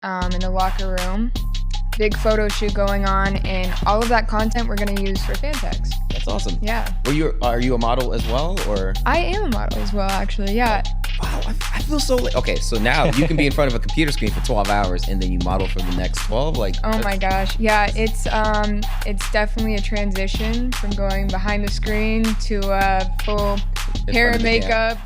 in the locker room. Big photo shoot going on, and all of that content we're going to use for Fantxt. That's awesome. Yeah. Are you a model as well, or? I am a model as well, actually. Yeah. Wow, I feel so okay, so now you can be in front of a computer screen for 12 hours and then you model for the next 12? Oh my gosh. Yeah, it's definitely a transition from going behind the screen to full hair and makeup.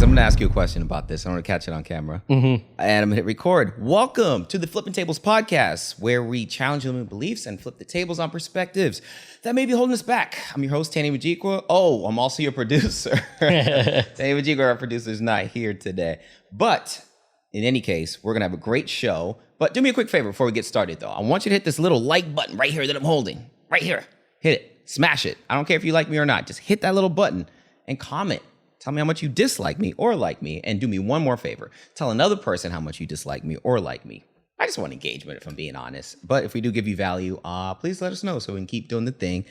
I'm going to ask you a question about this. I want to catch it on camera. And I'm going to hit record. Welcome to the Flipping Tables podcast, where we challenge limiting beliefs and flip the tables on perspectives that may be holding us back. I'm your host, Tany. Oh, I'm also your producer. Tany, our producer, is not here today. But in any case, we're going to have a great show. But do me a quick favor before we get started, though. I want you to hit this little like button right here that I'm holding. Right here. Hit it. Smash it. I don't care if you like me or not. Just hit that little button and comment. Tell me how much you dislike me or like me, and do me one more favor. Tell another person how much you dislike me or like me. I just want engagement, if I'm being honest. But if we do give you value, please let us know so we can keep doing the thing,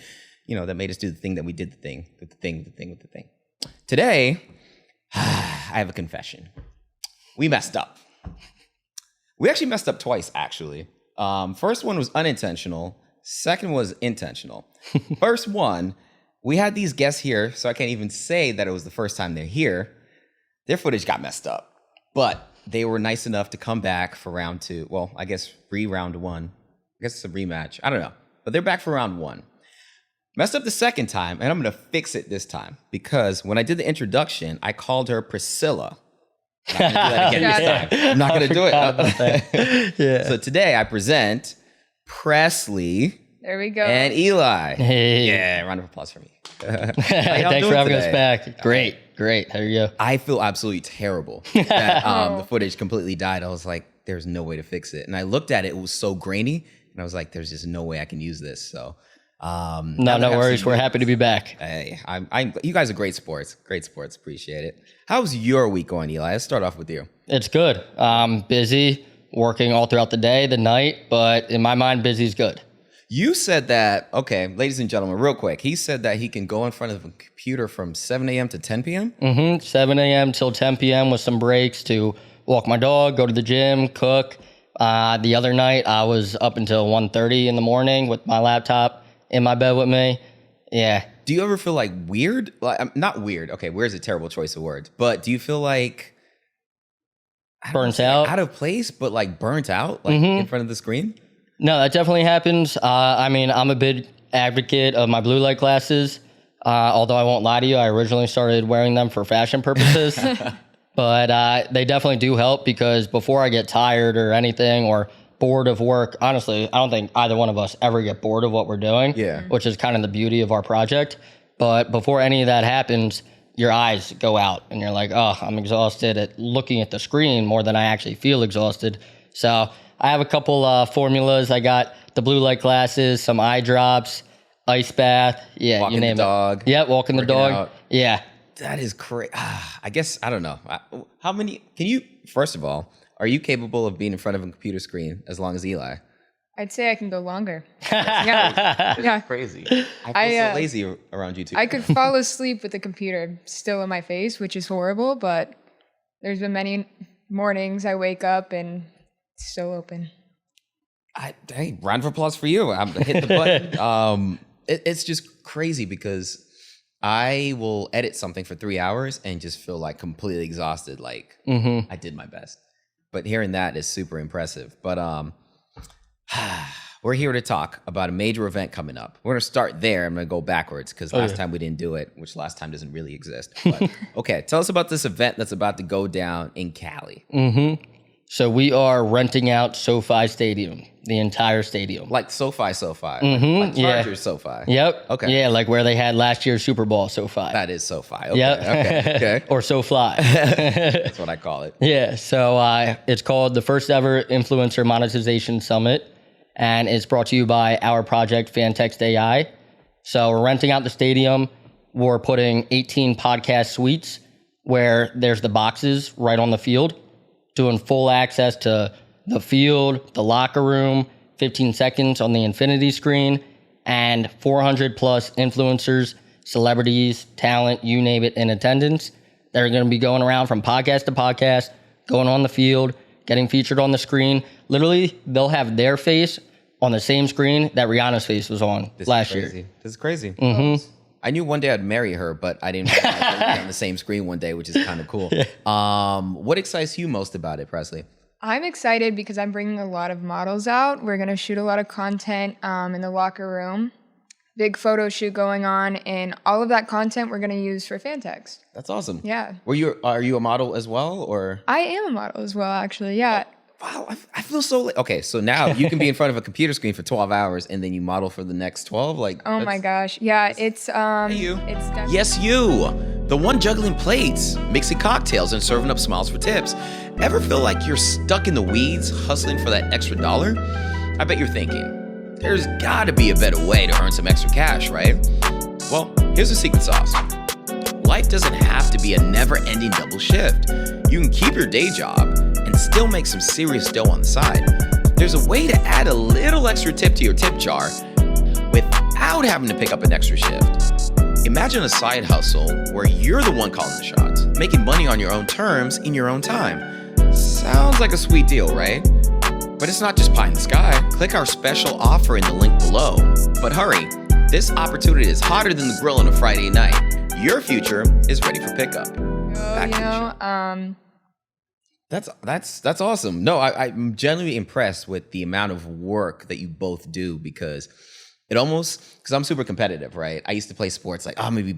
that made us do the thing that we did the thing. Today, I have a confession. We messed up. We actually messed up twice, actually. First one was unintentional. Second was intentional. First one, we had these guests here, so I can't even say that it was the first time they're here. Their footage got messed up, but they were nice enough to come back for round two. Well, I guess round one. I guess it's a rematch. I don't know, but they're back for round one. Messed up the second time, and I'm going to fix it this time, because when I did the introduction, I called her Priscilla. I'm not going to do that again this time. I'm not going to do it. Yeah. So today I present Presley. There we go. And Eli. Hey. Yeah, round of applause for me. Thanks for having us back. Great. How are you? I feel absolutely terrible that the footage completely died. I was like, there's no way to fix it. And I looked at it, it was so grainy, and I was like, there's just no way I can use this. So, no worries. We're happy to be back. Hey, you guys are great sports. Appreciate it. How's your week going, Eli? Let's start off with you. It's good. Busy, working all throughout the day, the night, but in my mind, busy's good. You said that, okay, ladies and gentlemen, real quick. He said that he can go in front of a computer from 7 a.m. to 10 p.m.? 7 a.m. till 10 p.m. with some breaks to walk my dog, go to the gym, cook. The other night, I was up until 1:30 in the morning with my laptop in my bed with me. Yeah. Do you ever feel like weird? Like, not weird. Okay, weird's a terrible choice of words. But do you feel like... Burnt out? Out of place, but like burnt out, like in front of the screen? No, that definitely happens. I'm a big advocate of my blue light glasses. Although I won't lie to you, I originally started wearing them for fashion purposes. But they definitely do help, because before I get tired or anything or bored of work, honestly, I don't think either one of us ever get bored of what we're doing, which is kind of the beauty of our project. But before any of that happens, your eyes go out and you're like, oh, I'm exhausted at looking at the screen more than I actually feel exhausted. So I have a couple formulas. I got the blue light glasses, some eye drops, ice bath. Yeah, walking you name the dog. Yeah, walking the dog. Out. Yeah. That is crazy. I guess, I don't know. How many, first of all, are you capable of being in front of a computer screen as long as Eli? I'd say I can go longer. Yeah. Crazy. I feel so lazy around you two. I could fall asleep with the computer still in my face, which is horrible, but there's been many mornings I wake up and it's still open. Hey, round of applause for you. I'm hit the button. It's just crazy because I will edit something for 3 hours and just feel like completely exhausted. Like I did my best. But hearing that is super impressive. But we're here to talk about a major event coming up. We're going to start there. I'm going to go backwards because last time we didn't do it, which last time doesn't really exist. But okay, tell us about this event that's about to go down in Cali. So we are renting out SoFi Stadium, the entire stadium. Like SoFi. Like Chargers SoFi. Yep. Okay. Yeah, like where they had last year's Super Bowl SoFi. That is SoFi. Okay. Yep. Okay. Or SoFly. That's what I call it. Yeah. So it's called the first ever Influencer Monetization Summit, and it's brought to you by our project, Fantxt AI. So we're renting out the stadium. We're putting 18 podcast suites where there's the boxes right on the field, doing full access to the field, the locker room, 15 seconds on the infinity screen, and 400 plus influencers celebrities, talent, you name it, in attendance. They're going to be going around from podcast to podcast, going on the field, getting featured on the screen. Literally, they'll have their face on the same screen that Rihanna's face was on last year. This is crazy. Mm-hmm. I knew one day I'd marry her, but I didn't realize I'd be on the same screen one day, which is kind of cool. What excites you most about it, Presley? I'm excited because I'm bringing a lot of models out. We're going to shoot a lot of content in the locker room. Big photo shoot going on, and all of that content we're going to use for Fantxt. That's awesome. Yeah. Are you a model as well, or? I am a model as well, actually. Yeah. Wow, I feel so okay. So now you can be in front of a computer screen for 12 hours, and then you model for the next 12. Like, oh my gosh, yeah, it's you. it's definitely. Yes, you, the one juggling plates, mixing cocktails, and serving up smiles for tips. Ever feel like you're stuck in the weeds, hustling for that extra dollar? I bet you're thinking, there's got to be a better way to earn some extra cash, right? Well, here's the secret sauce. Life doesn't have to be a never-ending double shift. You can keep your day job and still make some serious dough on the side. There's a way to add a little extra tip to your tip jar without having to pick up an extra shift. Imagine a side hustle where you're the one calling the shots, making money on your own terms in your own time. Sounds like a sweet deal, right? But it's not just pie in the sky. Click our special offer in the link below. But hurry, this opportunity is hotter than the grill on a Friday night. Your future is ready for pickup. That's awesome. No, I'm genuinely impressed with the amount of work that you both do, because I'm super competitive, right? I used to play sports like, oh, I'm gonna be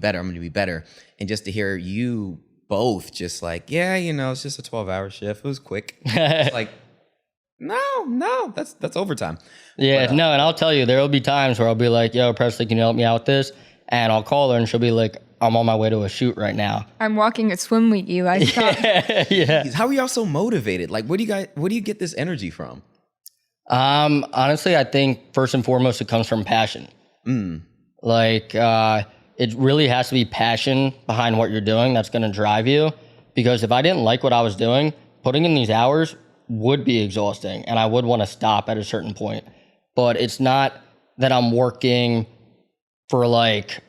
better. And just to hear you both just like, yeah, it's just a 12-hour shift. It was quick. It's like, no, that's overtime. Yeah, and I'll tell you, there'll be times where I'll be like, yo, Presley, can you help me out with this? And I'll call her and she'll be like, I'm on my way to a shoot right now. I'm walking a swim meet, Eli. Yeah. How are y'all so motivated? Like, where do you get this energy from? Honestly, I think first and foremost, it comes from passion. Like, it really has to be passion behind what you're doing that's going to drive you. Because if I didn't like what I was doing, putting in these hours would be exhausting, and I would want to stop at a certain point. But it's not that I'm working for like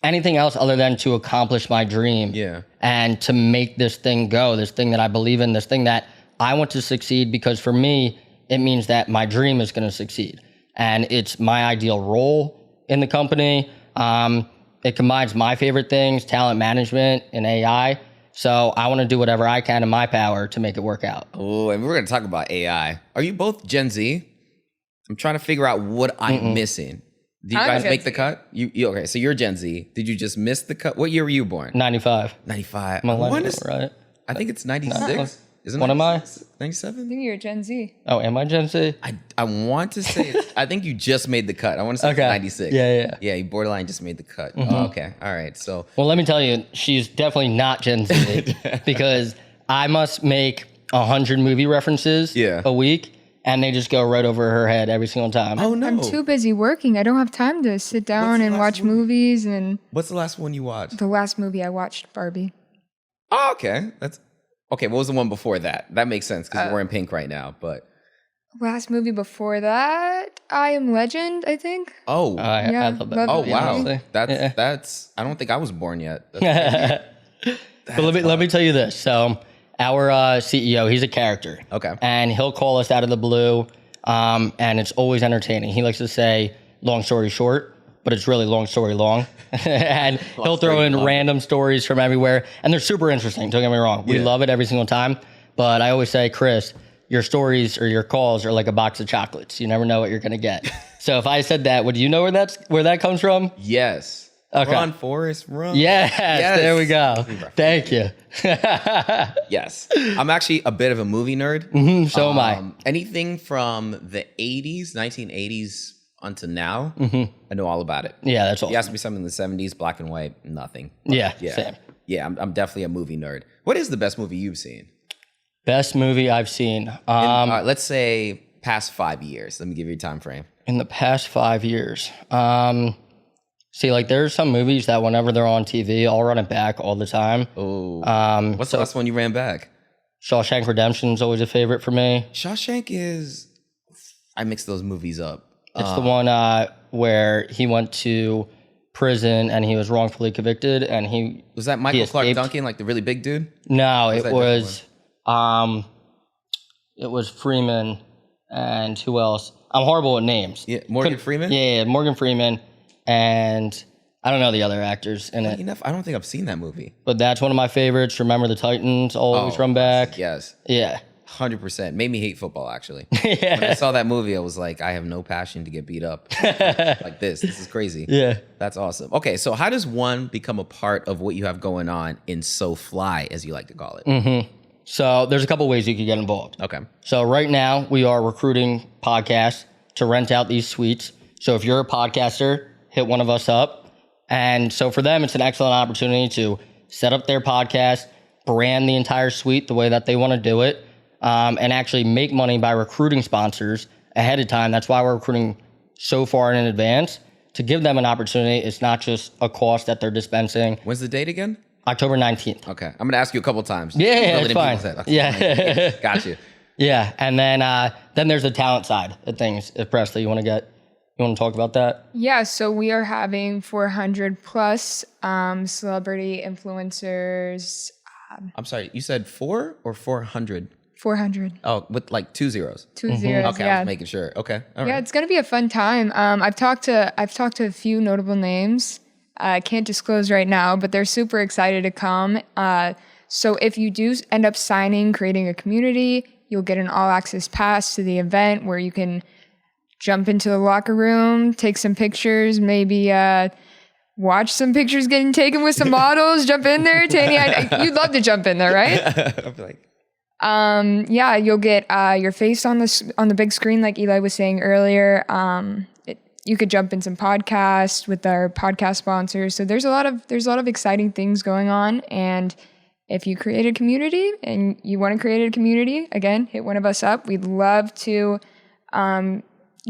anything else other than to accomplish my dream. Yeah. And to make this thing go, this thing that I believe in, this thing that I want to succeed, because for me, it means that my dream is going to succeed. And it's my ideal role in the company. It combines my favorite things, talent management and AI. So I want to do whatever I can in my power to make it work out. Oh, and we're going to talk about AI. Are you both Gen Z? I'm trying to figure out what I'm missing. Did you guys make the cut? You okay? So you're Gen Z. Did you just miss the cut? What year were you born? 95. 95. Millennial, right? I think it's 96. Isn't it? What am I? 97? I think you're Gen Z. Oh, am I Gen Z? I want to say, I think you just made the cut. I want to say 96. Yeah. Yeah, you borderline just made the cut. Oh, okay. All right. So. Well, let me tell you, she's definitely not Gen Z because I must make 100 movie references a week, and they just go right over her head every single time. Oh, no. I'm too busy working. I don't have time to sit down and watch movies. And what's the last one you watched? The last movie I watched, Barbie. Oh, okay. Okay, what was the one before that? That makes sense because we're in pink right now, but... Last movie before that, I Am Legend, I think. Oh. I love that. Oh, wow. Honestly. That's... I don't think I was born yet. But let me tell you this. So our CEO, he's a character. Okay. And he'll call us out of the blue, and it's always entertaining. He likes to say, long story short, but it's really long story long. And he'll throw in random stories from everywhere. And they're super interesting, don't get me wrong. We love it every single time. But I always say, Chris, your stories or your calls are like a box of chocolates. You never know what you're going to get. So if I said that, would you know where that comes from? Yes. Okay. Run, Forrest, run. Yes, there we go. Thank you. Yes. I'm actually a bit of a movie nerd. So am I. Anything from the 80s, 1980s, until now, I know all about it. Yeah, that's all. You asked me something in the 70s, black and white, nothing. Yeah, same. Yeah, I'm definitely a movie nerd. What is the best movie you've seen? Best movie I've seen. Let's say past 5 years. Let me give you a time frame. In the past 5 years. See, like there's some movies that whenever they're on TV, I'll run it back all the time. Oh. What's the last one you ran back? Shawshank Redemption is always a favorite for me. Shawshank is... I mix those movies up. It's the one where he went to prison and he was wrongfully convicted, and Was that Michael he Clark escaped. Duncan, like the really big dude? No, that it was Freeman, and who else? I'm horrible with names. Yeah, Morgan Freeman? Yeah, Morgan Freeman, and I don't know the other actors in it. Enough. I don't think I've seen that movie. But that's one of my favorites. Remember the Titans always run back. Yes. Yeah. 100%. Made me hate football, actually. When I saw that movie, I was like, I have no passion to get beat up like this. This is crazy. Yeah. That's awesome. Okay, so how does one become a part of what you have going on in So Fly, as you like to call it? So there's a couple ways you could get involved. Okay. So right now we are recruiting podcasts to rent out these suites. So if you're a podcaster, hit one of us up. And so for them, it's an excellent opportunity to set up their podcast, brand the entire suite the way that they want to do it, and actually make money by recruiting sponsors ahead of time. That's why we're recruiting so far in advance, to give them an opportunity. It's not just a cost that they're dispensing. When's the date again? October 19th. Okay. I'm going to ask you a couple times. Yeah, it's fine. Okay. Yeah. Got you. Yeah, and then there's the talent side of things. If Presley, you want to talk about that? Yeah, so we are having 400 plus celebrity influencers. I'm sorry. You said 4 or 400? 400. Oh, with like 2 zeros. 2 zeros. Okay, yeah. I was making sure. Okay. All right. Yeah, it's gonna be a fun time. I've talked to a few notable names. I can't disclose right now, but they're super excited to come. So if you do end up creating a community, you'll get an all access pass to the event where you can jump into the locker room, take some pictures, maybe watch some pictures getting taken with some models. Jump in there, Tany. You'd love to jump in there, right? I'd be like, Yeah, you'll get your face on the big screen, like Eli was saying earlier. You could jump in some podcasts with our podcast sponsors. So there's a lot of exciting things going on. And if you create a community and you want to create a community, again, hit one of us up. We'd love to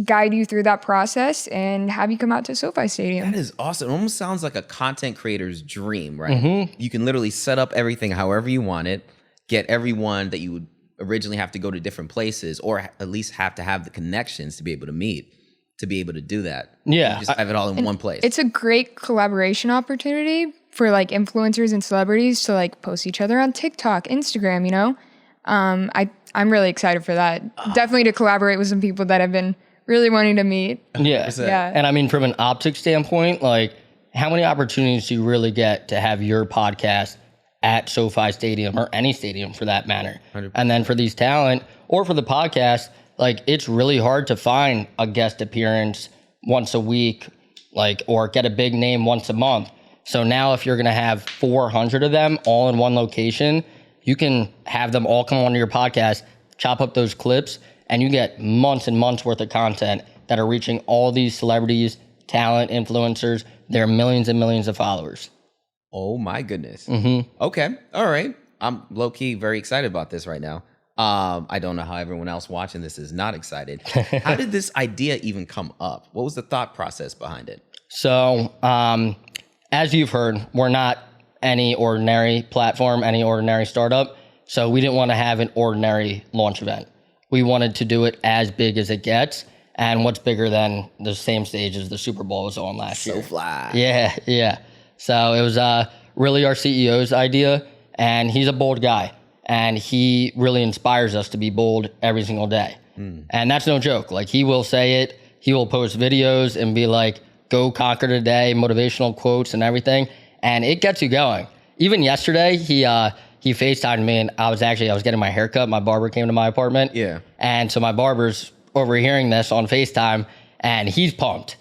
guide you through that process and have you come out to SoFi Stadium. that is awesome. It almost sounds like a content creator's dream, right? You can literally set up everything however you want it, get everyone that you would originally have to go to different places, or at least have to have the connections to be able to meet, to be able to do that. Yeah. You just have it all in one place. It's a great collaboration opportunity for like influencers and celebrities to like post each other on TikTok, Instagram, you know? I'm really excited for that. Definitely to collaborate with some people that I've been really wanting to meet. Yeah. Yeah. And I mean, from an optics standpoint, like, how many opportunities do you really get to have your podcast at SoFi Stadium, or any stadium for that matter? 100%. And then for these talent, or for the podcast, like, it's really hard to find a guest appearance once a week, like, or get a big name once a month. So now if you're going to have 400 of them all in one location, you can have them all come onto your podcast, chop up those clips, and you get months and months worth of content that are reaching all these celebrities, talent, influencers. There are millions and millions of followers. Oh my goodness. Okay. All right. I'm low key very excited about this right now. I don't know how everyone else watching this is not excited. How did this idea even come up? What was the thought process behind it? So, as you've heard, we're not any ordinary platform, any ordinary startup. So we didn't want to have an ordinary launch event. We wanted to do it as big as it gets. And what's bigger than the same stage as the Super Bowl was on last year? So fly. Yeah. So it was really our CEO's idea, and he's a bold guy, and he really inspires us to be bold every single day. And that's no joke. Like, he will say it. He will post videos and be like, go conquer today, motivational quotes and everything. And it gets you going. Even yesterday, he FaceTimed me, and I was getting my haircut. My barber came to my apartment. Yeah. And so my barber's overhearing this on FaceTime, and he's pumped.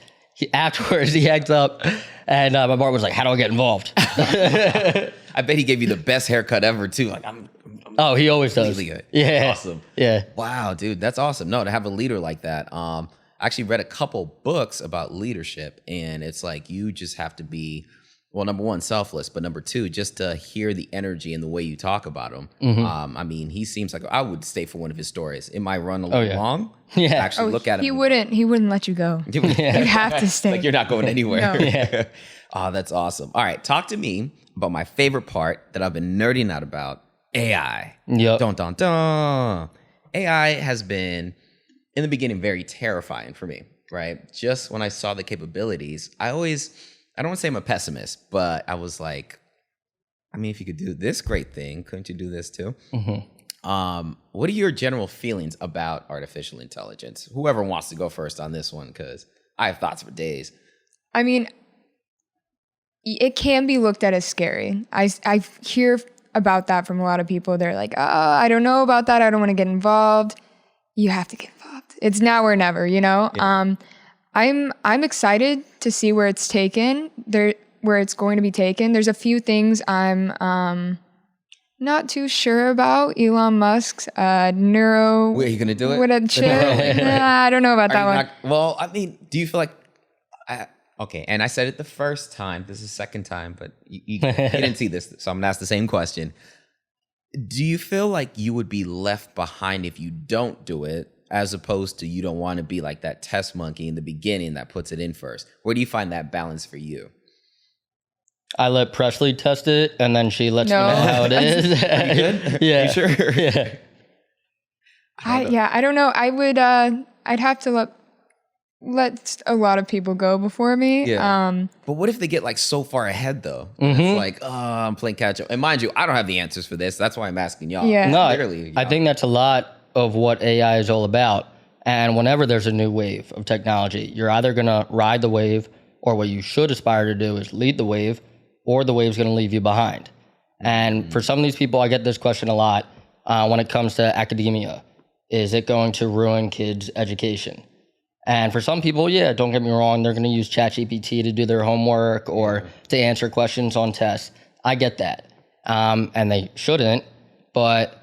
Afterwards, he hangs up, and my barber was like, how do I get involved? I bet he gave you the best haircut ever too. Like, I'm Oh, he always does. really good. Yeah. Awesome. Yeah. Wow, dude, that's awesome. No, to have a leader like that. I actually read a couple books about leadership, and it's like you just have to be, well, number one, selfless, but number two, just to hear the energy and the way you talk about him. I mean, he seems like I would stay for one of his stories. It might run a little long. Yeah. Actually, look at him. He wouldn't let you go. You'd have to stay. Like, you're not going anywhere. No. Oh, that's awesome. All right, talk to me about my favorite part that I've been nerding out about, AI. Yep. Dun, dun, dun. AI has been, in the beginning, very terrifying for me, right? Just when I saw the capabilities, I always I don't want to say I'm a pessimist, but I was like, I mean, if you could do this great thing, couldn't you do this too? What are your general feelings about artificial intelligence? Whoever wants to go first on this one, because I have thoughts for days. I mean, it can be looked at as scary. I hear about that from a lot of people. They're like, oh, I don't know about that. I don't want to get involved. You have to get involved. It's now or never, you know? Yeah. I'm excited to see where it's taken, where it's going to be taken. There's a few things I'm not too sure about. Elon Musk's neuro. Wait, are you going to do it? With a chip? I don't know about that one. Well, I mean, do you feel like... okay, and I said it the first time. This is the second time, but you didn't see this, so I'm going to ask the same question. Do you feel like you would be left behind if you don't do it, as opposed to you don't want to be like that test monkey in the beginning that puts it in first? Where do you find that balance for you? I let Presley test it, and then she lets me know how it is. You good? Yeah. You sure? Yeah. I don't know. I would, I'd have to let a lot of people go before me. Yeah. But what if they get like so far ahead though? It's like, oh, I'm playing catch up. And mind you, I don't have the answers for this. That's why I'm asking y'all. Yeah. No, literally. I think that's a lot of what AI is all about. And whenever there's a new wave of technology, you're either going to ride the wave, or what you should aspire to do is lead the wave, or the wave's going to leave you behind. And for some of these people, I get this question a lot when it comes to academia. Is it going to ruin kids' education? And for some people, yeah, don't get me wrong, they're going to use ChatGPT to do their homework or to answer questions on tests. I get that. And they shouldn't. But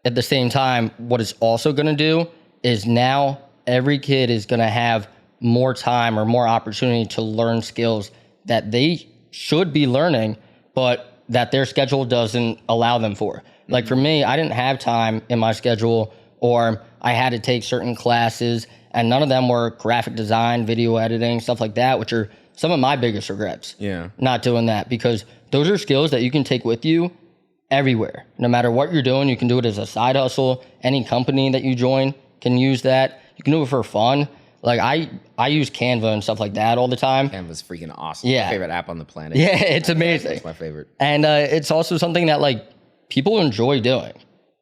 at the same time, what it's also going to do is now every kid is going to have more time or more opportunity to learn skills that they should be learning, but that their schedule doesn't allow them for. Like for me, I didn't have time in my schedule, or I had to take certain classes, and none of them were graphic design, video editing, stuff like that, which are some of my biggest regrets. Yeah. Not doing that, because those are skills that you can take with you everywhere. No matter what you're doing, you can do it as a side hustle. Any company that you join can use that. You can do it for fun. Like I use Canva and stuff like that all the time. Canva's freaking awesome. Yeah. My favorite app on the planet. Yeah, it's amazing. It's my favorite. And it's also something that like people enjoy doing.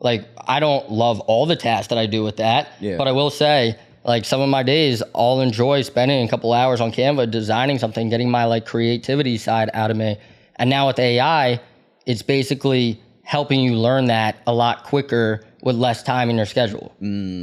Like I don't love all the tasks that I do with that, but I will say like some of my days I'll enjoy spending a couple hours on Canva designing something, getting my like creativity side out of me. And now with AI, it's basically helping you learn that a lot quicker with less time in your schedule.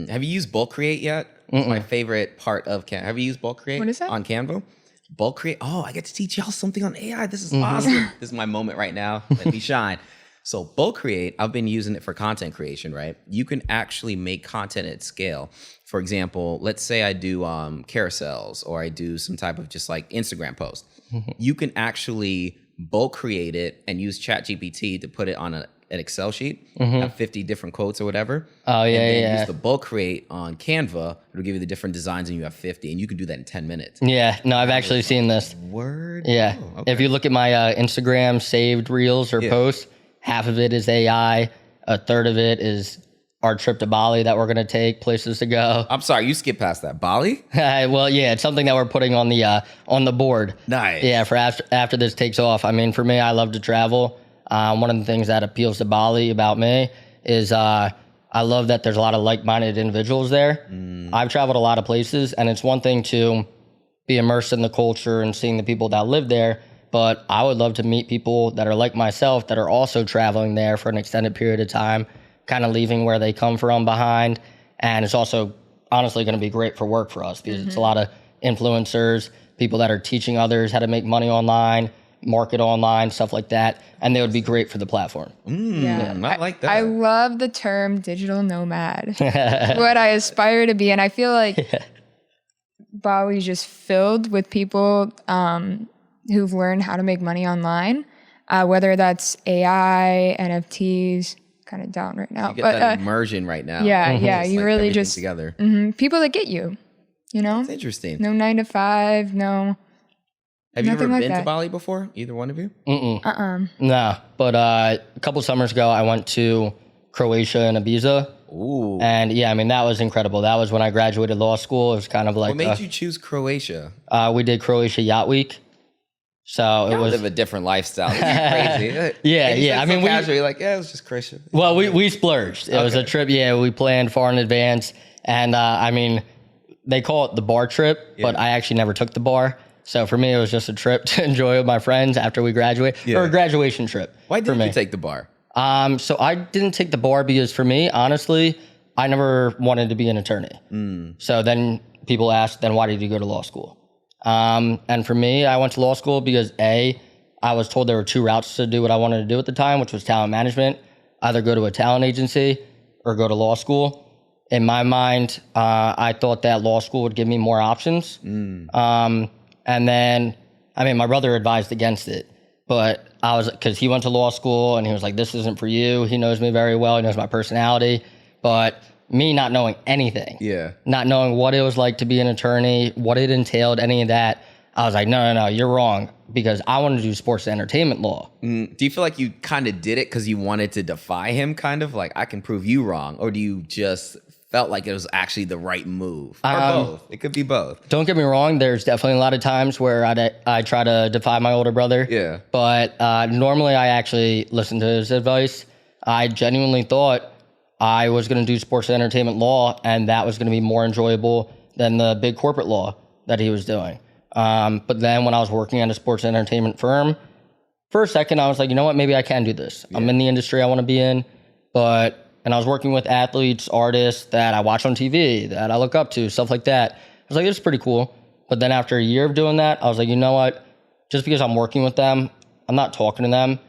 Have you used Bulk Create yet? It's my favorite part of Canva. Have you used Bulk Create? What is that? On Canva? Bulk Create. Oh, I get to teach y'all something on AI. This is awesome. This is my moment right now. Let me shine. So Bulk Create, I've been using it for content creation, right? You can actually make content at scale. For example, let's say I do carousels, or I do some type of just like Instagram post. You can actually bulk create it and use ChatGPT to put it on an Excel sheet, have 50 different quotes or whatever. Oh, yeah, and then yeah. use the bulk create on Canva. It'll give you the different designs, and you have 50, and you can do that in 10 minutes. Yeah, no, I've actually seen this. Word? Yeah. Oh, okay. If you look at my Instagram saved reels or posts, half of it is AI, a third of it is our trip to Bali that we're going to take, places to go. I'm sorry, you skipped past that. Bali? Well, yeah, it's something that we're putting on the board. Nice. Yeah, for after this takes off. I mean, for me, I love to travel. One of the things that appeals to Bali about me is I love that there's a lot of like-minded individuals there. I've traveled a lot of places, and it's one thing to be immersed in the culture and seeing the people that live there, but I would love to meet people that are like myself that are also traveling there for an extended period of time, kind of leaving where they come from behind. And it's also honestly going to be great for work for us, because it's a lot of influencers, people that are teaching others how to make money online, market online, stuff like that. And they would be great for the platform. I like that. I love the term digital nomad. What I aspire to be. And I feel like Bali's just filled with people who've learned how to make money online, whether that's AI, NFTs, kind of down right now. You get that immersion right now. Yeah, yeah. Just You like really everything just together. People that get you, you know? That's interesting. No 9 to 5, no. Have you ever nothing like been to that. Bali before? Either one of you? No, but a couple summers ago, I went to Croatia and Ibiza. Ooh. And yeah, I mean, that was incredible. That was when I graduated law school. It was kind of like... What made you choose Croatia? We did Croatia Yacht Week. So it was live a different lifestyle. This is crazy. Yeah. I mean, casual. You're like, yeah, it was just Christian. Well, we splurged. It was a trip. Yeah, we planned far in advance. And I mean, they call it the bar trip, but I actually never took the bar. So for me, it was just a trip to enjoy with my friends after we graduate, or a graduation trip. Why didn't you take the bar? So I didn't take the bar because for me, honestly, I never wanted to be an attorney. So then people ask, then why did you go to law school? And for me, I went to law school because I was told there were 2 routes to do what I wanted to do at the time, which was talent management, either go to a talent agency or go to law school. In my mind, I thought that law school would give me more options. And then, I mean, my brother advised against it, but because he went to law school and he was like, this isn't for you. He knows me very well. He knows my personality, but me not knowing anything, not knowing what it was like to be an attorney, what it entailed, any of that, I was like, no, you're wrong, because I want to do sports and entertainment law. Do you feel like you kind of did it because you wanted to defy him, kind of like, I can prove you wrong? Or do you just felt like it was actually the right move? Or both? It could be both. Don't get me wrong. There's definitely a lot of times where I try to defy my older brother. Yeah. But normally I actually listen to his advice. I genuinely thought I was going to do sports and entertainment law, and that was going to be more enjoyable than the big corporate law that he was doing. But then when I was working at a sports and entertainment firm, for a second I was like, you know what, maybe I can do this. I'm in the industry I want to be in, and I was working with athletes, artists that I watch on TV, that I look up to, stuff like that. I was like, it's pretty cool. But then after a year of doing that, I was like, you know what, just because I'm working with them, I'm not talking to them.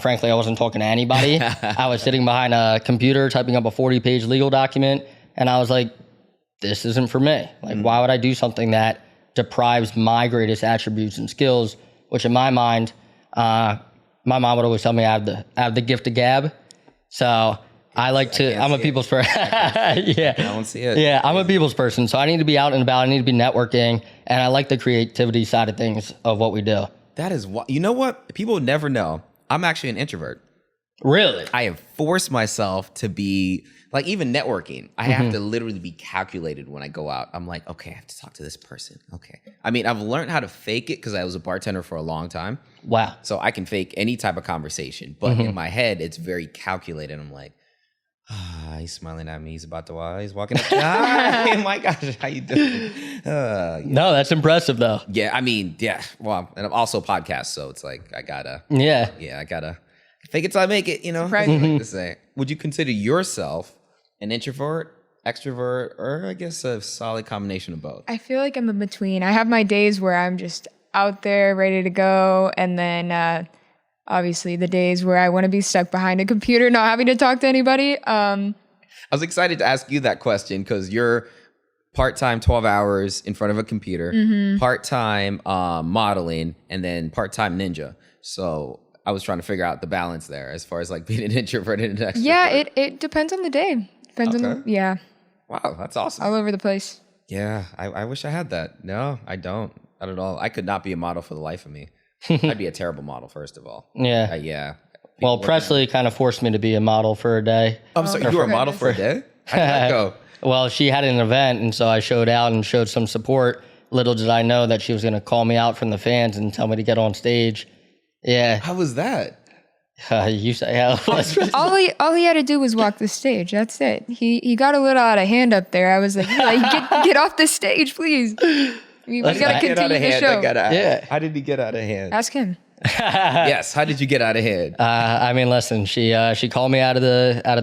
Frankly, I wasn't talking to anybody. I was sitting behind a computer typing up a 40-page legal document, and I was like, this isn't for me. Like, why would I do something that deprives my greatest attributes and skills, which in my mind, my mom would always tell me I have the gift of gab. So I'm a people's person. Yeah. I don't see it. Yeah, I'm a people's person. So I need to be out and about. I need to be networking. And I like the creativity side of things of what we do. That is what, you know what? People never know. I'm actually an introvert. Really? I have forced myself to be, like, even networking, I have to literally be calculated when I go out. I'm like, okay, I have to talk to this person. Okay. I mean, I've learned how to fake it because I was a bartender for a long time. Wow. So I can fake any type of conversation. But in my head, it's very calculated. I'm like, he's smiling at me. He's about to he's walking up. Hi, oh my gosh, how you doing? No, that's impressive though. Yeah, I mean, yeah. Well, and I'm also a podcast, so it's like I gotta fake it till I make it, you know? Right. Like to say. Would you consider yourself an introvert, extrovert, or I guess a solid combination of both? I feel like I'm in between. I have my days where I'm just out there ready to go, and then obviously the days where I want to be stuck behind a computer not having to talk to anybody. I was excited to ask you that question because you're part-time 12 hours in front of a computer, part-time modeling, and then part-time ninja. So I was trying to figure out the balance there as far as like being an introvert and an extrovert. Yeah, it depends on the day. Depends on Wow, that's awesome. all over the place. Yeah, I wish I had that. No, I don't. Not at all. I could not be a model for the life of me. I'd be a terrible model, first of all. Yeah. Yeah. Well, Presley kind of forced me to be a model for a day. I'm sorry, you were a model for a day? How did that go? Well, she had an event, and so I showed out and showed some support. Little did I know that she was going to call me out from the fans and tell me to get on stage. Yeah. How was that? You say how it was. all he had to do was walk the stage. That's it. He got a little out of hand up there. I was like, get off the stage, please. We gotta continue the show. How did he get out of hand? Ask him. Yes. How did you get out of hand? I mean, listen, she called me out of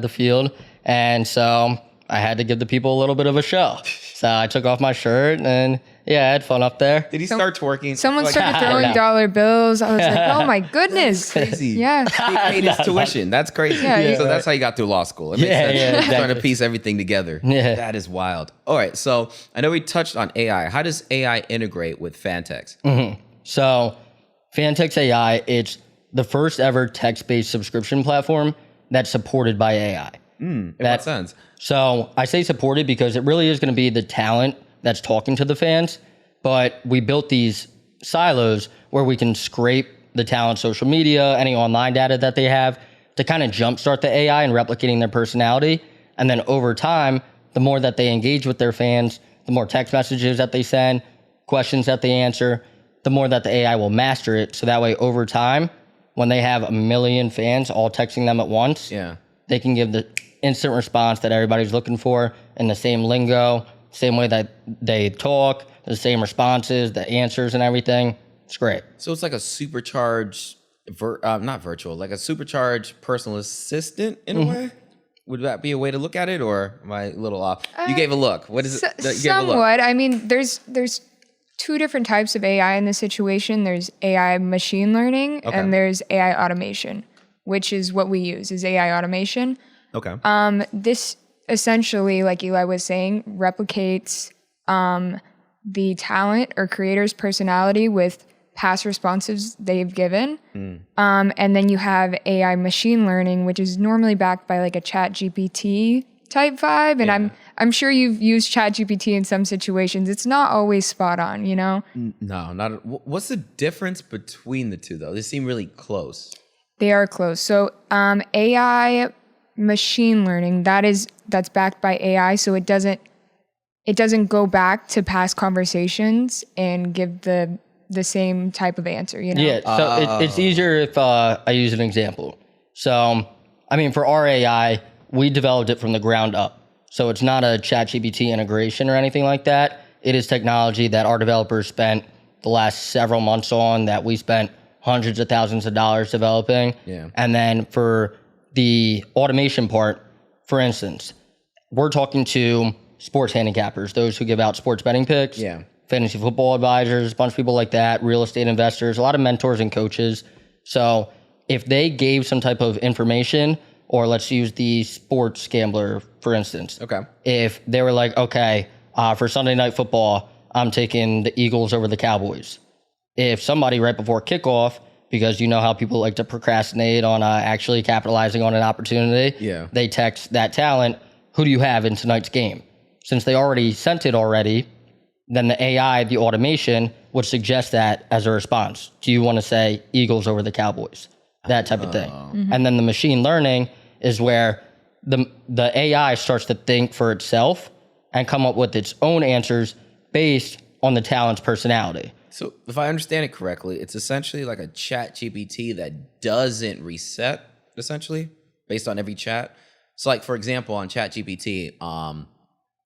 the field, and so I had to give the people a little bit of a show. So I took off my shirt and I had fun up there. Did he start twerking? Someone started throwing dollar bills. I was like, oh my goodness. Crazy. Yeah. He paid his tuition. That's crazy. Yeah. So that's how you got through law school. It makes sense. Exactly. Trying to piece everything together. Yeah. That is wild. All right. So I know we touched on AI. How does AI integrate with Fantxt? So Fantxt AI, it's the first ever text-based subscription platform that's supported by AI. In what sense? So I say supported because it really is going to be the talent that's talking to the fans, but we built these silos where we can scrape the talent social media, any online data that they have to kind of jumpstart the AI and replicating their personality. And then over time, the more that they engage with their fans, the more text messages that they send, questions that they answer, the more that the AI will master it. So that way, over time, when they have 1 million fans all texting them at once, they can give the instant response that everybody's looking for in the same lingo, same way that they talk, the same responses, the answers and everything. It's great. So it's like a supercharged, not virtual, like a supercharged personal assistant in a way? Would that be a way to look at it, or am I a little off? You gave a look. What is it? You gave a look. Somewhat. I mean, there's two different types of AI in this situation. There's AI machine learning and there's AI automation, which is what we use, is AI automation. Okay. This essentially, like Eli was saying, replicates the talent or creator's personality with past responses they've given. And then you have AI machine learning, which is normally backed by like a chat GPT type vibe. And I'm sure you've used chat GPT in some situations. It's not always spot on, you know? No, not. What's the difference between the two though? They seem really close. They are close. So AI machine learning, that's backed by AI. So it doesn't go back to past conversations and give the same type of answer, you know? Yeah, so it's easier if I use an example. So, I mean, for our AI, we developed it from the ground up. So it's not a ChatGPT integration or anything like that. It is technology that our developers spent the last several months on, that we spent hundreds of thousands of dollars developing. Yeah. And then for the automation part, for instance, we're talking to sports handicappers, those who give out sports betting picks. Yeah. Fantasy football advisors, a bunch of people like that, real estate investors, a lot of mentors and coaches. So if they gave some type of information, or let's use the sports gambler, for instance. Okay. If they were like, okay, for Sunday Night Football, I'm taking the Eagles over the Cowboys. If somebody right before kickoff, because you know how people like to procrastinate on actually capitalizing on an opportunity, they text that talent, who do you have in tonight's game? Since they already sent it already, then the AI, the automation, would suggest that as a response. Do you want to say Eagles over the Cowboys? That type of thing. And then the machine learning is where the AI starts to think for itself and come up with its own answers based on the talent's personality. So if I understand it correctly, it's essentially like a chat GPT that doesn't reset, essentially, based on every chat. So like, for example, on chat GPT,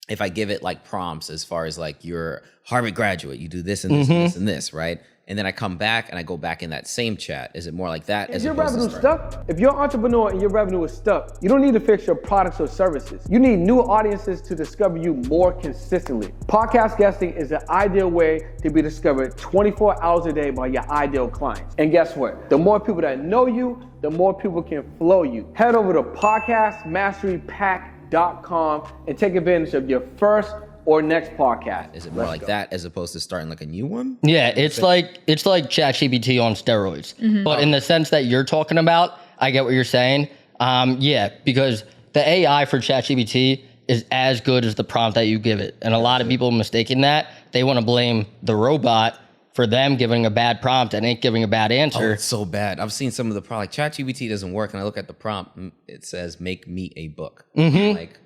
if I give it like prompts as far as like you're Harvard graduate, you do this and this and this and this, right? And then I come back and I go back in that same chat. Is it more like that? Is your revenue stuck? If you're an entrepreneur and your revenue is stuck, you don't need to fix your products or services. You need new audiences to discover you more consistently. Podcast guesting is the ideal way to be discovered 24 hours a day by your ideal clients. And guess what? The more people that know you, the more people can flow you. Head over to podcastmasterypack.com and take advantage of your first or next podcast. Is it more like that as opposed to starting like a new one? Yeah, it's like ChatGPT on steroids. But in the sense that you're talking about, I get what you're saying. Yeah, because the AI for ChatGPT is as good as the prompt that you give it. And a lot of people mistaking that. They want to blame the robot for them giving a bad prompt and it giving a bad answer. Oh, it's so bad. I've seen some of the prompt, like ChatGPT doesn't work, and I look at the prompt, and it says, make me a book. Like,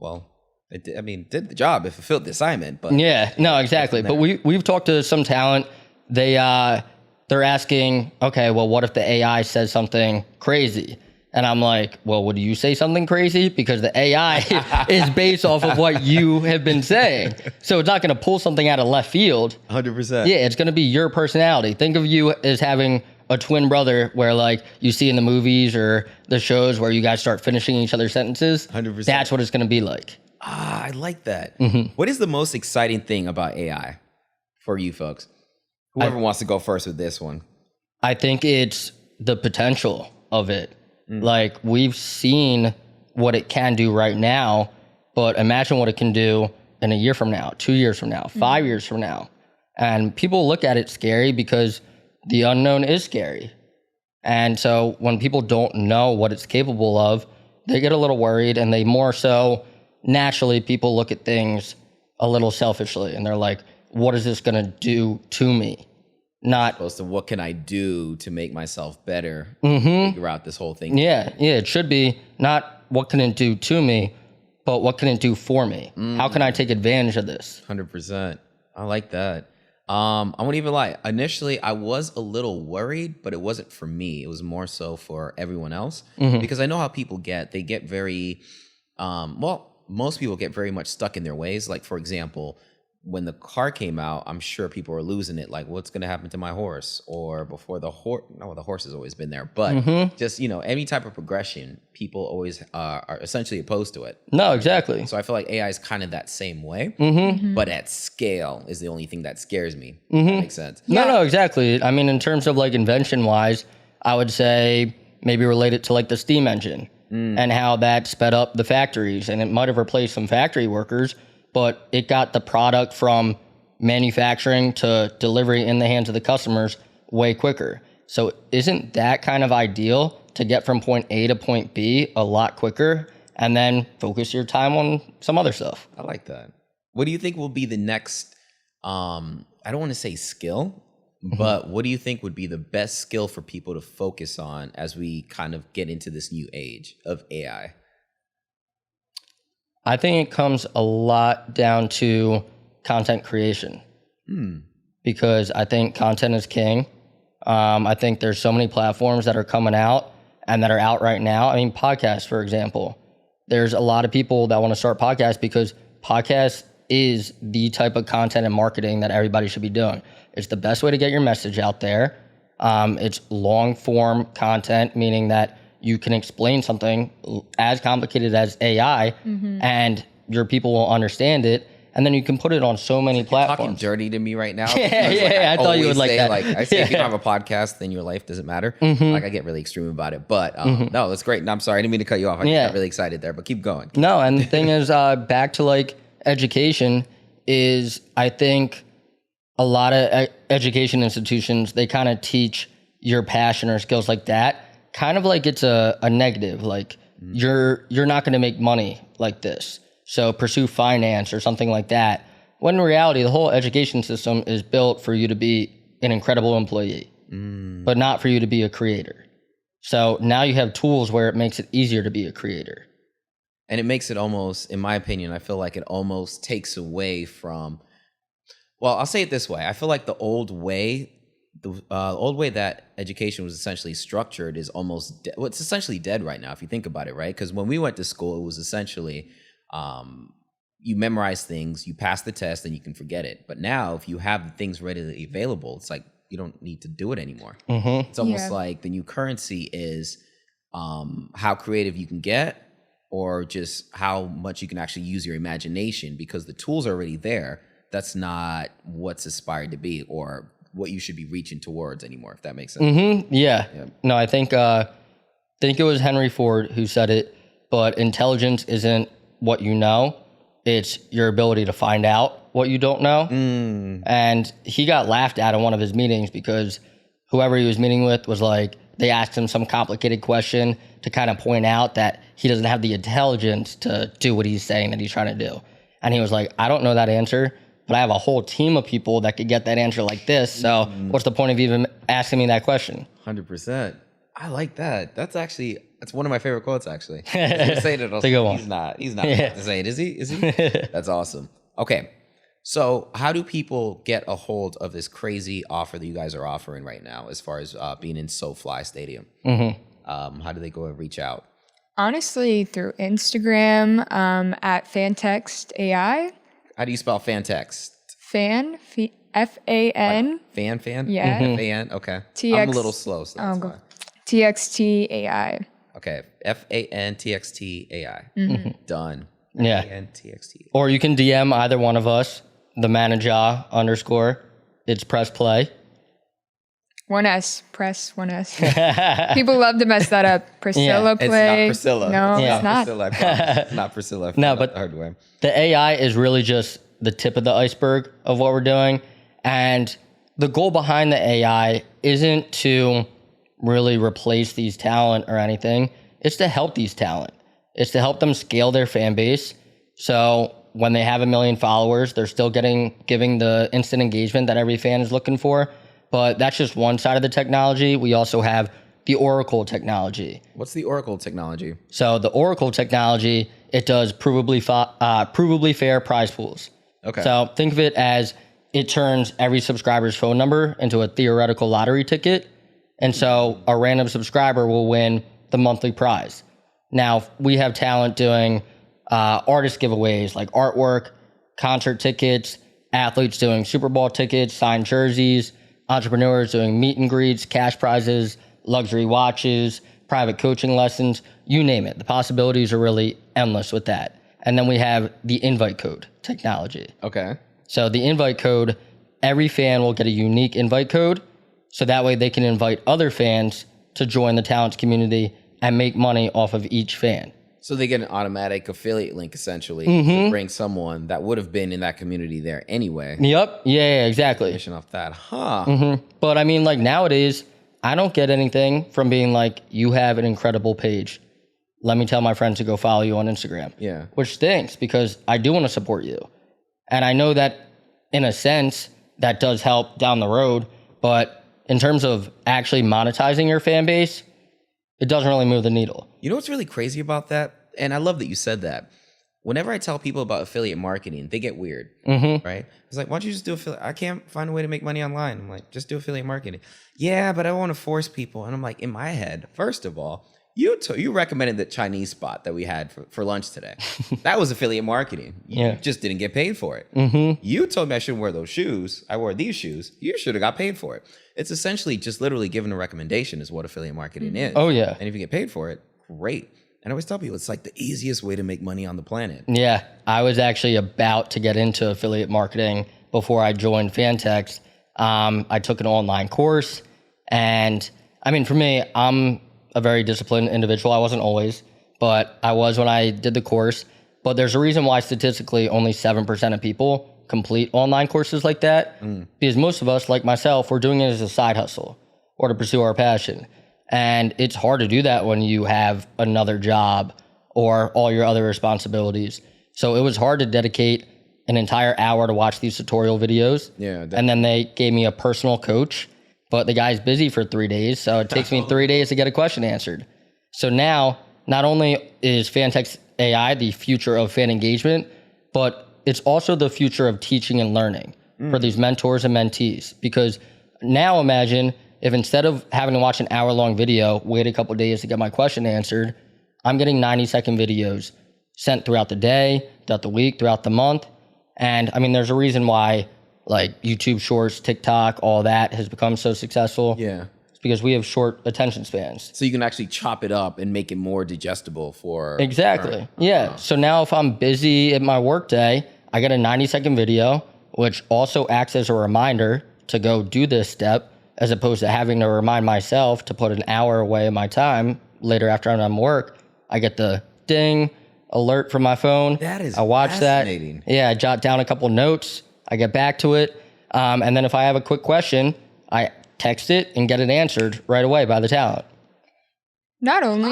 well, it did the job. It fulfilled the assignment. But yeah, no, exactly. But we've talked to some talent. They're asking, okay, well, what if the AI says something crazy? And I'm like, well, would you say something crazy? Because the AI is based off of what you have been saying. So it's not going to pull something out of left field. 100%. Yeah, it's going to be your personality. Think of you as having a twin brother where like you see in the movies or the shows where you guys start finishing each other's sentences. 100%. That's what it's going to be like. I like that. What is the most exciting thing about AI for you folks? Whoever wants to go first with this one. I think it's the potential of it. Like, we've seen what it can do right now, but imagine what it can do in a year from now, 2 years from now, 5 years from now. And people look at it scary because the unknown is scary. And so when people don't know what it's capable of, they get a little worried, and they more so, naturally, people look at things a little selfishly, and they're like, what is this going to do to me? Not opposed to what can I do to make myself better, figure out this whole thing. Yeah, it should be not what can it do to me, but what can it do for me? How can I take advantage of this? 100%. I like that. I won't even lie. Initially, I was a little worried, but it wasn't for me. It was more so for everyone else because I know how people get. They get very, most people get very much stuck in their ways. Like, for example, when the car came out, I'm sure people were losing it. Like, what's going to happen to my horse? Or before the horse, no, the horse has always been there. But just, any type of progression, people always are essentially opposed to it. No, exactly. So I feel like AI is kind of that same way, but at scale is the only thing that scares me. That makes sense. No, exactly. I mean, in terms of like invention wise, I would say maybe relate it to like the steam engine and how that sped up the factories, and it might have replaced some factory workers, but it got the product from manufacturing to delivery in the hands of the customers way quicker. So isn't that kind of ideal to get from point A to point B a lot quicker and then focus your time on some other stuff? I like that. What do you think will be the next, I don't want to say skill, but what do you think would be the best skill for people to focus on as we kind of get into this new age of AI? I think it comes a lot down to content creation because I think content is king. I think there's so many platforms that are coming out and that are out right now. I mean, podcasts, for example. There's a lot of people that want to start podcasts because podcasts is the type of content and marketing that everybody should be doing. It's the best way to get your message out there. It's long form content, meaning that you can explain something as complicated as AI and your people will understand it. And then you can put it on so many platforms. Talking dirty to me right now. I thought you would like that. Like I say, if you don't have a podcast, then your life doesn't matter. Like I get really extreme about it. But no, that's great. No, I'm sorry. I didn't mean to cut you off. I got really excited there, but keep going. No, and the thing is, back to like education is, I think a lot of education institutions, they kind of teach your passion or skills like that. Kind of like it's a negative, like you're not going to make money like this, so pursue finance or something like that. When in reality, the whole education system is built for you to be an incredible employee, but not for you to be a creator. So now you have tools where it makes it easier to be a creator. And it makes it almost, in my opinion, I feel like it almost takes away from, well, I'll say it this way. I feel like the old way that education was essentially structured is almost, it's essentially dead right now, if you think about it, right? Because when we went to school, it was essentially, you memorize things, you pass the test, and you can forget it. But now, if you have things readily available, it's like you don't need to do it anymore. It's almost like the new currency is how creative you can get, or just how much you can actually use your imagination, because the tools are already there. That's not what's aspired to be, or what you should be reaching towards anymore, if that makes sense. Yeah. No, I think it was Henry Ford who said it, but intelligence isn't what you know, it's your ability to find out what you don't know. And he got laughed at in one of his meetings because whoever he was meeting with was like, they asked him some complicated question to kind of point out that he doesn't have the intelligence to do what he's saying that he's trying to do. And he was like, I don't know that answer, but I have a whole team of people that could get that answer like this. So what's the point of even asking me that question? 100%. I like that. That's one of my favorite quotes, actually. You're saying it, it's a good one. He's not about to say it, is he? That's awesome. Okay. So how do people get a hold of this crazy offer that you guys are offering right now, as far as being in SoFly Stadium? How do they go and reach out? Honestly, through Instagram at Fantxt AI. How do you spell Fantxt? Fan, F-A-N. Like fan? Yeah. F-A-N, okay. I'm a little slow, so that's why. Txt AI. Okay, Fantxt AI. Done. Yeah. Fantxt. Or you can DM either one of us, the manager _ it's press play. Press 1S. People love to mess that up. Priscilla play. It's not Priscilla. No, Yeah. it's not. Priscilla, I promise. It's not Priscilla. No, but hard way. The AI is really just the tip of the iceberg of what we're doing. And the goal behind the AI isn't to really replace these talent or anything. It's to help these talent. It's to help them scale their fan base. So when they have 1 million followers, they're still giving the instant engagement that every fan is looking for. But that's just one side of the technology. We also have the Oracle technology. What's the Oracle technology? So the Oracle technology, it does provably fair prize pools. Okay. So think of it as it turns every subscriber's phone number into a theoretical lottery ticket. And so a random subscriber will win the monthly prize. Now, we have talent doing artist giveaways like artwork, concert tickets, athletes doing Super Bowl tickets, signed jerseys, entrepreneurs doing meet and greets, cash prizes, luxury watches, private coaching lessons, you name it. The possibilities are really endless with that. And then we have the invite code technology. Okay. So the invite code, every fan will get a unique invite code. So that way they can invite other fans to join the talents community and make money off of each fan. So they get an automatic affiliate link essentially to bring someone that would have been in that community there anyway. Yep. Yeah, exactly. Commission off that. Huh. But I mean, like nowadays, I don't get anything from being like, you have an incredible page. Let me tell my friends to go follow you on Instagram. Yeah. Which stinks because I do want to support you. And I know that in a sense, that does help down the road. But in terms of actually monetizing your fan base, it doesn't really move the needle. You know what's really crazy about that? And I love that you said that. Whenever I tell people about affiliate marketing, they get weird, right? It's like, why don't you just do affiliate? I can't find a way to make money online. I'm like, just do affiliate marketing. Yeah, but I want to force people. And I'm like, in my head, first of all, you recommended the Chinese spot that we had for lunch today. That was affiliate marketing. You just didn't get paid for it. You told me I shouldn't wear those shoes. I wore these shoes. You should have got paid for it. It's essentially just literally giving a recommendation is what affiliate marketing is. Oh, yeah. And if you get paid for it, great. And I always tell people it's like the easiest way to make money on the planet. Yeah, I was actually about to get into affiliate marketing before I joined Fantxt. I took an online course, and I mean, for me, I'm a very disciplined individual. I wasn't always, but I was when I did the course. But there's a reason why statistically only 7% of people complete online courses like that, because most of us, like myself, we're doing it as a side hustle or to pursue our passion. And it's hard to do that when you have another job or all your other responsibilities. So it was hard to dedicate an entire hour to watch these tutorial videos. Yeah. And then they gave me a personal coach, but the guy's busy for 3 days. So it takes me 3 days to get a question answered. So now, not only is Fantxt AI the future of fan engagement, but it's also the future of teaching and learning for these mentors and mentees. Because now imagine if instead of having to watch an hour-long video, wait a couple of days to get my question answered, I'm getting 90-second videos sent throughout the day, throughout the week, throughout the month. And I mean, there's a reason why like YouTube Shorts, TikTok, all that has become so successful. Yeah. It's because we have short attention spans. So you can actually chop it up and make it more digestible for... Exactly. Yeah. So now if I'm busy at my work day, I get a 90-second video, which also acts as a reminder to go do this step, as opposed to having to remind myself to put an hour away of my time later after I'm done work. I get the ding alert from my phone. That is I watch fascinating. that. Yeah, I jot down a couple notes. I get back to it. And then if I have a quick question, I text it and get it answered right away by the talent. Not only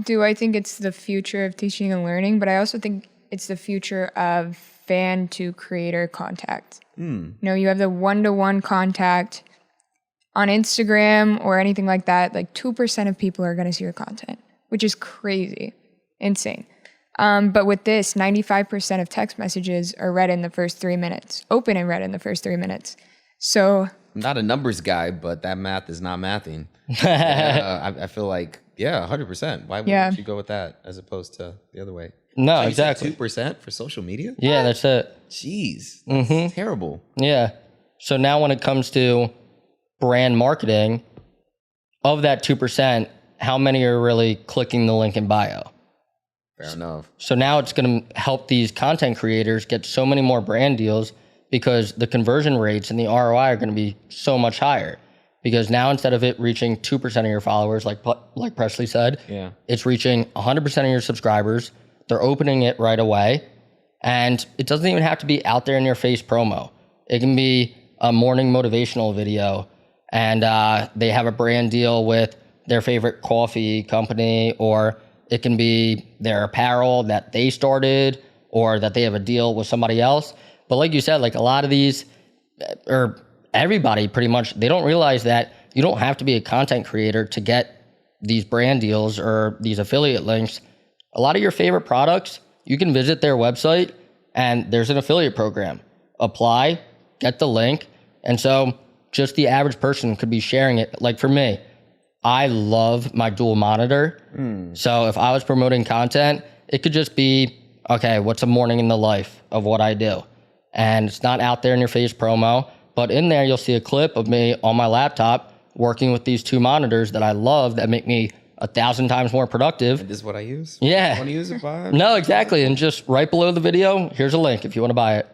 do I think it's the future of teaching and learning, but I also think it's the future of fan to creator contact. You know, you have the one-to-one contact on Instagram or anything like that. Like 2% of people are going to see your content, which is crazy, insane. But with this, 95% of text messages are read in the first 3 minutes, open and read in the first 3 minutes. So I'm not a numbers guy, but that math is not mathing. I feel like, 100%. Why wouldn't you go with that as opposed to the other way? No, So exactly. 2% for social media? Yeah, that's it. Jeez, that's terrible. Yeah. So now when it comes to brand marketing, of that 2%, how many are really clicking the link in bio? Fair enough. So now it's going to help these content creators get so many more brand deals because the conversion rates and the ROI are going to be so much higher. Because now instead of it reaching 2% of your followers, like Presley said, it's reaching 100% of your subscribers. They're opening it right away. And it doesn't even have to be out there in your face promo. It can be a morning motivational video. And they have a brand deal with their favorite coffee company, or it can be their apparel that they started, or that they have a deal with somebody else. But like you said, like a lot of these, or everybody pretty much, they don't realize that you don't have to be a content creator to get these brand deals or these affiliate links. A lot of your favorite products, you can visit their website and there's an affiliate program. Apply, get the link. And so just the average person could be sharing it. Like for me, I love my dual monitor. So if I was promoting content, it could just be, okay, what's a morning in the life of what I do? And it's not out there in your face promo, but in there you'll see a clip of me on my laptop working with these two monitors that I love that make me 1,000 times more productive. And this is what I use? Yeah. Want to use it, Bob? No, exactly. And just right below the video, here's a link if you want to buy it.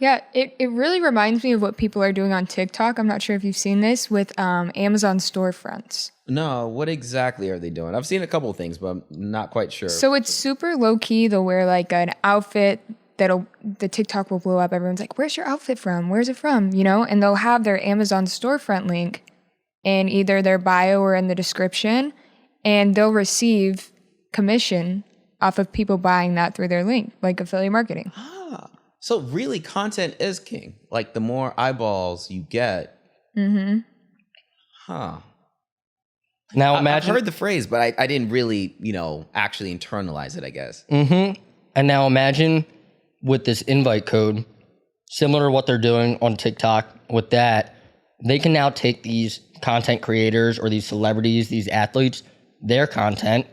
Yeah, it really reminds me of what people are doing on TikTok. I'm not sure if you've seen this with Amazon storefronts. No, what exactly are they doing? I've seen a couple of things, but I'm not quite sure. So it's super low key. They'll wear like an outfit the TikTok will blow up. Everyone's like, where's your outfit from? Where's it from? You know, and they'll have their Amazon storefront link in either their bio or in the description, and they'll receive commission off of people buying that through their link, like affiliate marketing. So really, content is king. Like the more eyeballs you get. Huh. Now I've imagine, heard the phrase, but I didn't really, actually internalize it, I guess. and now imagine with this invite code, similar to what they're doing on TikTok with that, they can now take these content creators or these celebrities, these athletes, their content,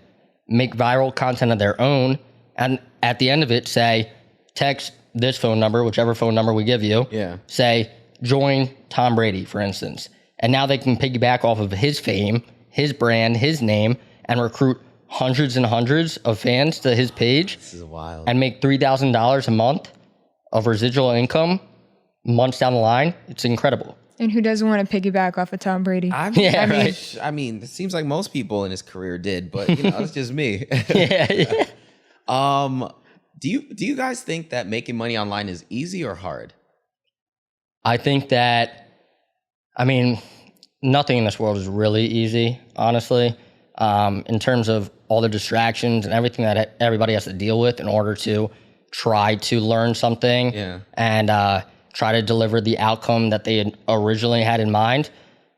make viral content of their own, and at the end of it say, text this phone number, whichever phone number we give you, say, join Tom Brady, for instance. And now they can piggyback off of his fame, his brand, his name, and recruit hundreds and hundreds of fans to his page. This is wild. And make $3,000 a month of residual income months down the line. It's incredible. And who doesn't want to piggyback off of Tom Brady? I mean, it seems like most people in his career did, but it's just me. Do you guys think that making money online is easy or hard? I think that, nothing in this world is really easy, honestly, in terms of all the distractions and everything that everybody has to deal with in order to try to learn something and try to deliver the outcome that they had originally had in mind.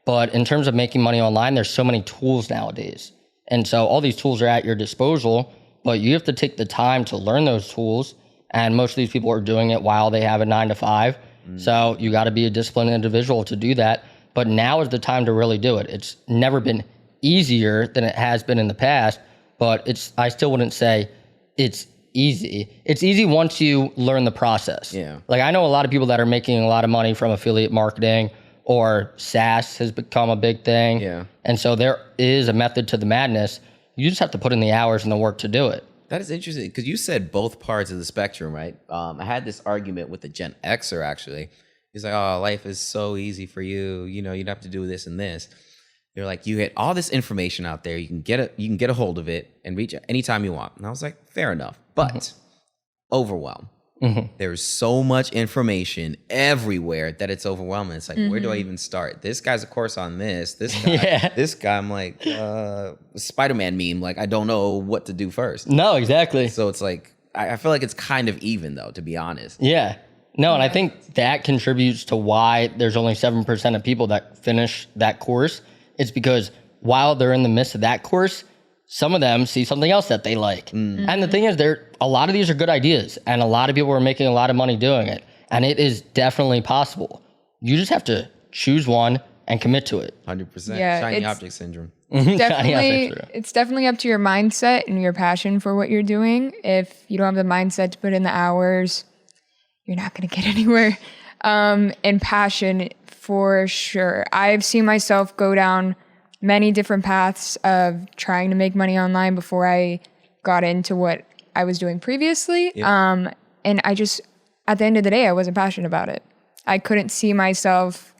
But in terms of making money online, there's so many tools nowadays. And so all these tools are at your disposal, but you have to take the time to learn those tools. And most of these people are doing it while they have a 9-to-5. So you got to be a disciplined individual to do that. But now is the time to really do it. It's never been easier than it has been in the past, but I still wouldn't say it's easy. It's easy once you learn the process. Yeah. Like I know a lot of people that are making a lot of money from affiliate marketing, or SaaS has become a big thing. Yeah. And so there is a method to the madness. You just have to put in the hours and the work to do it. That is interesting because you said both parts of the spectrum, right? I had this argument with a Gen Xer actually. He's like, "Oh, life is so easy for you. You don't have to do this and this." They're like, "You get all this information out there. You can get a hold of it and reach it anytime you want." And I was like, "Fair enough," but overwhelm. There's so much information everywhere that it's overwhelming. It's like, where do I even start? This guy's a course on this. This guy, this guy. I'm like, Spider-Man meme. Like, I don't know what to do first. No, exactly. So it's like, I feel like it's kind of even though, to be honest. Yeah. No, and I think that contributes to why there's only 7% of people that finish that course. It's because while they're in the midst of that course, some of them see something else that they like. And the thing is, a lot of these are good ideas, and a lot of people are making a lot of money doing it. And it is definitely possible. You just have to choose one and commit to it. 100%. Yeah, Shiny object syndrome. It's definitely up to your mindset and your passion for what you're doing. If you don't have the mindset to put in the hours, you're not going to get anywhere. And passion, for sure. I've seen myself go down many different paths of trying to make money online before I got into what I was doing previously. And I just, at the end of the day, I wasn't passionate about it. I couldn't see myself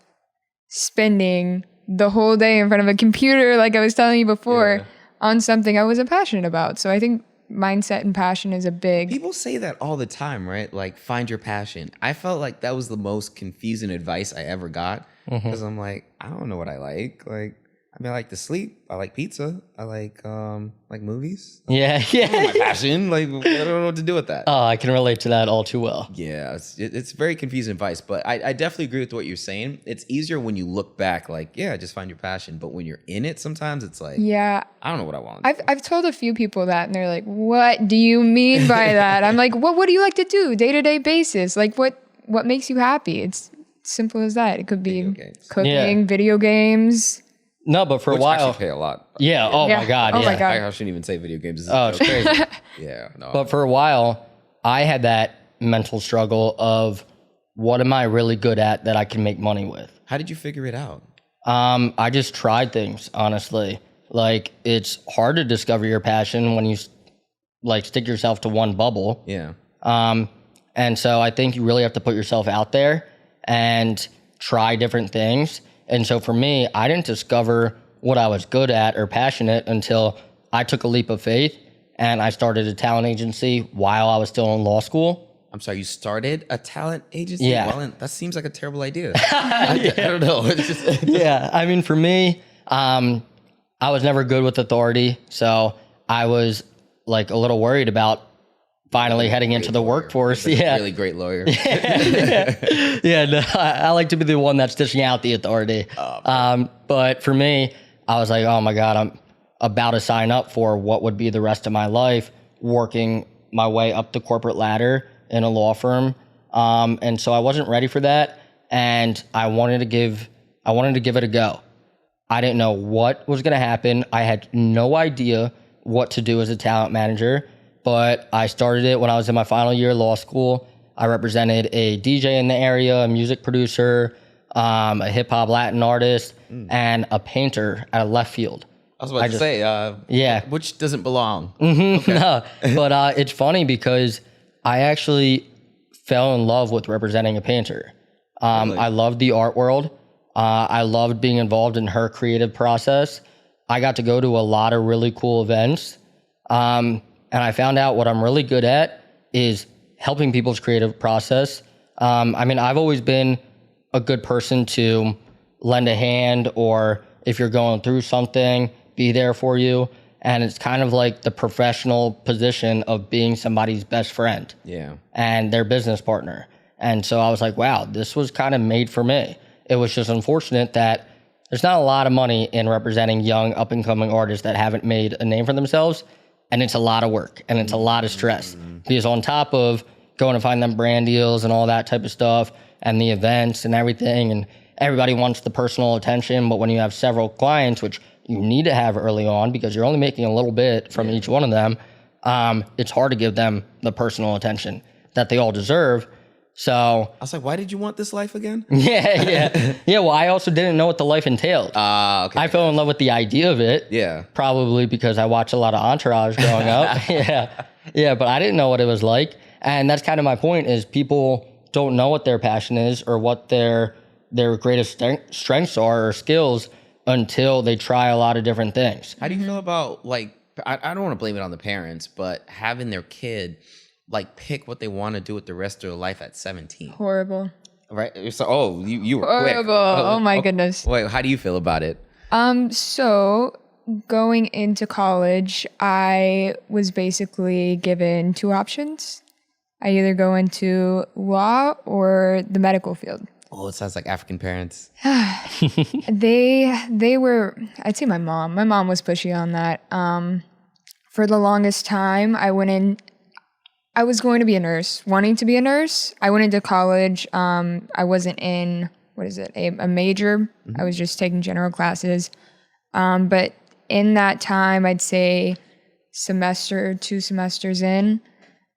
spending the whole day in front of a computer, like I was telling you before, on something I wasn't passionate about. So I think mindset and passion is a big... People say that all the time, right? Like, find your passion. I felt like that was the most confusing advice I ever got. Because I'm like, I don't know what I like. Like, I like to sleep. I like pizza. I like movies. Yeah. My passion. Like, I don't know what to do with that. Oh, I can relate to that all too well. Yeah, it's very confusing advice, but I definitely agree with what you're saying. It's easier when you look back, like, just find your passion. But when you're in it, sometimes it's like, I don't know what I want. I've told a few people that, and they're like, "What do you mean by that?" I'm like, "What do you like to do day-to-day basis? Like, what makes you happy?" It's Simple as that. It could be Video games. cooking, video games. No, but for Which a I while. should pay a lot. Yeah. Oh Yeah. my God. Oh yeah. my God. I shouldn't even say video games. This is Oh, it's crazy. yeah. No. But for a while, I had that mental struggle of what am I really good at that I can make money with? How did you figure it out? I just tried things, honestly. Like, it's hard to discover your passion when you like stick yourself to one bubble. Yeah. And so I think you really have to put yourself out there and try different things. And so for me, I didn't discover what I was good at or passionate until I took a leap of faith and I started a talent agency while I was still in law school. I'm sorry, you started a talent agency? Yeah. Well, that seems like a terrible idea. I don't know. It's just, Yeah, I mean, for me, I was never good with authority, so I was like a little worried about finally heading into the workforce. Yeah, really great lawyer. yeah. No, I like to be the one that's dishing out the authority. But for me, I was like, oh my God, I'm about to sign up for what would be the rest of my life, working my way up the corporate ladder in a law firm. And so I wasn't ready for that, and I wanted to give it a go. I didn't know what was going to happen. I had no idea what to do as a talent manager, but I started it when I was in my final year of law school. I represented a DJ in the area, a music producer, a hip hop Latin artist, and a painter at a left field. I was about to say, yeah. which doesn't belong. No, but it's funny because I actually fell in love with representing a painter. Really? I loved the art world. I loved being involved in her creative process. I got to go to a lot of really cool events. And I found out what I'm really good at is helping people's creative process. I mean, I've always been a good person to lend a hand, or if you're going through something, be there for you. And it's kind of like the professional position of being somebody's best friend and their business partner. And so I was like, wow, this was kind of made for me. It was just unfortunate that there's not a lot of money in representing young up-and-coming artists that haven't made a name for themselves. And it's a lot of work and it's a lot of stress. Because on top of going to find them brand deals and all that type of stuff and the events and everything, and everybody wants the personal attention, but when you have several clients, which you need to have early on because you're only making a little bit from each one of them, it's hard to give them the personal attention that they all deserve. So I was like, why did you want this life again? yeah. Well, I also didn't know what the life entailed. Okay. I fell in love with the idea of it. Yeah. Probably because I watched a lot of Entourage growing up. Yeah, but I didn't know what it was like. And that's kind of my point is people don't know what their passion is or what their greatest strengths are or skills until they try a lot of different things. How do you feel about, like, I don't want to blame it on the parents, but having their kid like pick what they want to do with the rest of their life at 17? Horrible. Right? So, you were Horrible. quick. Oh my goodness. Wait, how do you feel about it? So going into college, I was basically given two options. I either go into law or the medical field. Oh, it sounds like African parents. They were, I'd say my mom. My mom was pushy on that. For the longest time, I was going to be a nurse, wanting to be a nurse. I went into college. I wasn't in, a major. I was just taking general classes. But in that time, I'd say two semesters in,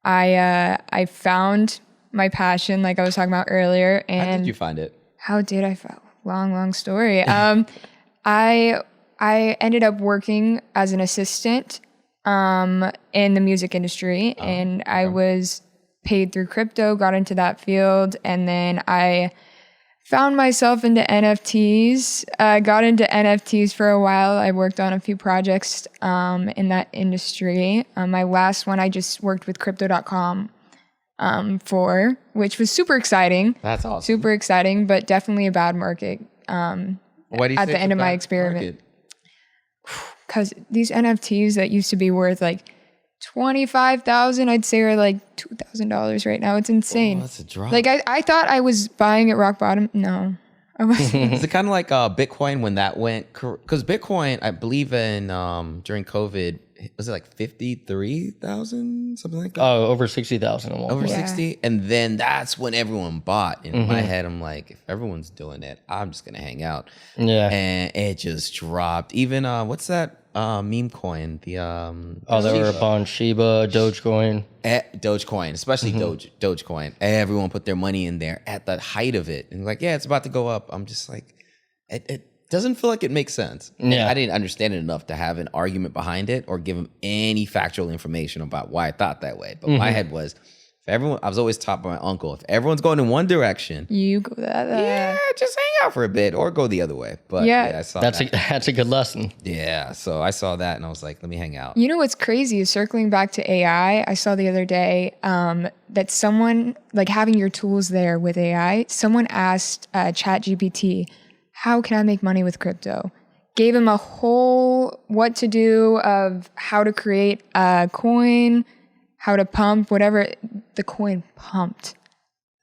I found my passion, like I was talking about earlier. And how did you find it? How did I find? Long story. I ended up working as an assistant in the music industry, and I was paid through crypto, got into that field, and then I found myself into NFTs. Got into NFTs for a while. I worked on a few projects in that industry. My last one I just worked with crypto.com for, which was super exciting. That's awesome. Super exciting, but definitely a bad market Why do you at say the it's end a of my bad experiment. market? Because these NFTs that used to be worth like $25,000, I'd say are like $2,000 right now. It's insane. Oh, that's a drop. Like I thought I was buying at rock bottom. No, Is it kind of like Bitcoin when that went? Because Bitcoin, I believe in during COVID, was it like 53,000, something like that? Oh, over 60,000 a Over Yeah. 60, and then that's when everyone bought. In my head, I'm like, if everyone's doing it, I'm just gonna hang out. Yeah. And it just dropped. Even what's that meme coin? The There were a bunch. Shiba, Dogecoin. Dogecoin, especially Dogecoin. Everyone put their money in there at the height of it, and like, yeah, it's about to go up. I'm just like, it doesn't feel like it makes sense. Yeah. I didn't understand it enough to have an argument behind it or give them any factual information about why I thought that way. But my head was, if everyone, I was always taught by my uncle, if everyone's going in one direction, You go that. yeah, just hang out for a bit or go the other way. But Yeah. I saw That's that. that's a good lesson. Yeah, so I saw that and I was like, let me hang out. You know what's crazy is circling back to AI. I saw the other day that someone, like having your tools there with AI, someone asked ChatGPT, how can I make money with crypto? Gave him a whole what to do of how to create a coin, how to pump, whatever. The coin pumped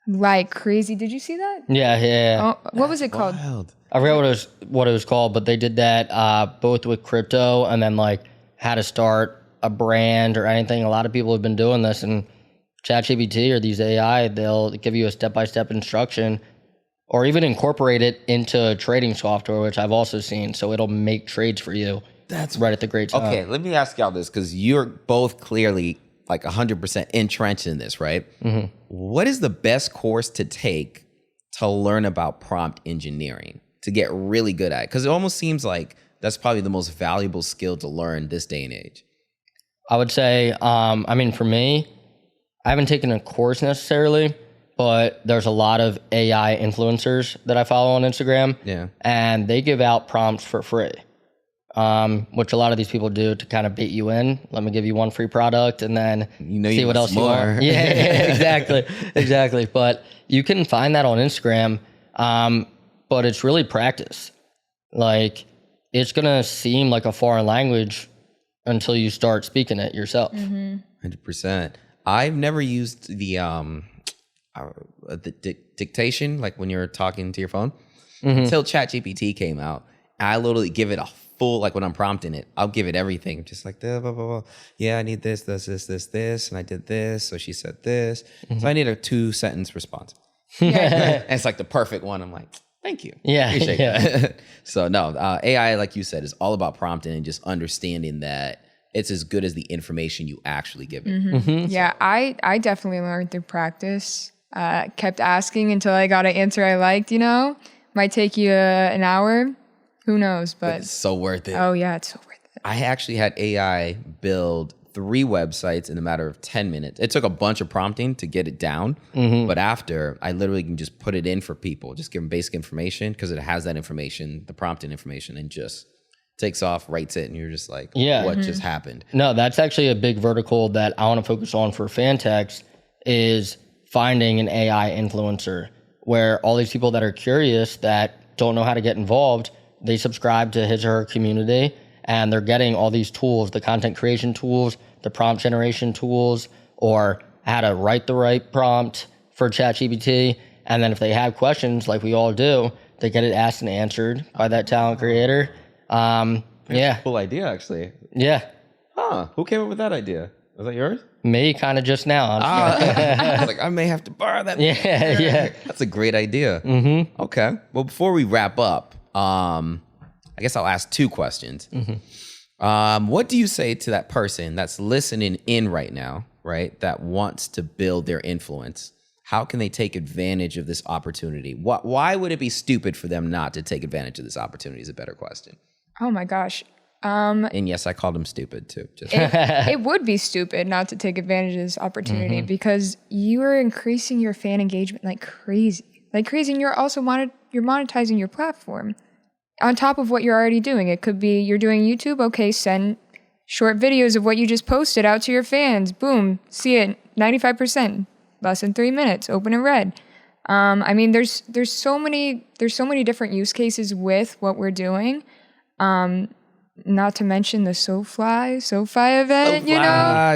like crazy. Did you see that? Yeah. Oh, what was it called? Wild. I forget what it was called, but they did that both with crypto and then like how to start a brand or anything. A lot of people have been doing this, and ChatGPT or these AI, they'll give you a step-by-step instruction or even incorporate it into trading software, which I've also seen. So it'll make trades for you. That's right at the great time. Okay, let me ask y'all this because you're both clearly like 100% entrenched in this, right? What is the best course to take to learn about prompt engineering, to get really good at it? Because it almost seems like that's probably the most valuable skill to learn this day and age. I would say, for me, I haven't taken a course necessarily, but there's a lot of AI influencers that I follow on Instagram. Yeah. And they give out prompts for free, which a lot of these people do to kind of bait you in. Let me give you one free product and then see what else you want. Yeah, exactly. But you can find that on Instagram, but it's really practice. Like, it's going to seem like a foreign language until you start speaking it yourself. 100%. I've never used the dictation, like when you're talking to your phone, until ChatGPT came out. I literally give it a full, like when I'm prompting it, I'll give it everything. Just like, blah, blah, blah. Yeah, I need this, and I did this, so she said this. So I need a 2-sentence response. And it's like the perfect one. I'm like, thank you. Yeah, Appreciate yeah. that. So no, AI, like you said, is all about prompting and just understanding that it's as good as the information you actually give it. Yeah, I definitely learned through practice. Kept asking until I got an answer I liked, Might take you an hour. Who knows? But It's so worth it. oh, yeah, it's so worth it. I actually had AI build 3 websites in a matter of 10 minutes. It took a bunch of prompting to get it down. But after, I literally can just put it in for people, just give them basic information because it has that information, the prompting information, and just takes off, writes it, and you're just like, what just happened? No, that's actually a big vertical that I want to focus on for Fantxt is finding an AI influencer where all these people that are curious that don't know how to get involved, they subscribe to his or her community and they're getting all these tools, the content creation tools, the prompt generation tools, or how to write the right prompt for ChatGPT. And then if they have questions like we all do, they get it asked and answered by that talent creator. Cool idea, actually. Yeah. Huh. Who came up with that idea? Was that yours? Me kind of just now. I was like, I may have to borrow that. Yeah. That's a great idea. Okay. Well, before we wrap up, I guess I'll ask 2 questions. What do you say to that person that's listening in right now, right, that wants to build their influence? How can they take advantage of this opportunity? Why would it be stupid for them not to take advantage of this opportunity is a better question. Oh, my gosh. And yes, I called him stupid too. Just It would be stupid not to take advantage of this opportunity because you are increasing your fan engagement like crazy. And you're also you're monetizing your platform on top of what you're already doing. It could be you're doing YouTube. Okay, send short videos of what you just posted out to your fans. Boom, see it, 95%, less than 3 minutes, open and read. There's so many different use cases with what we're doing. Not to mention the SoFi event,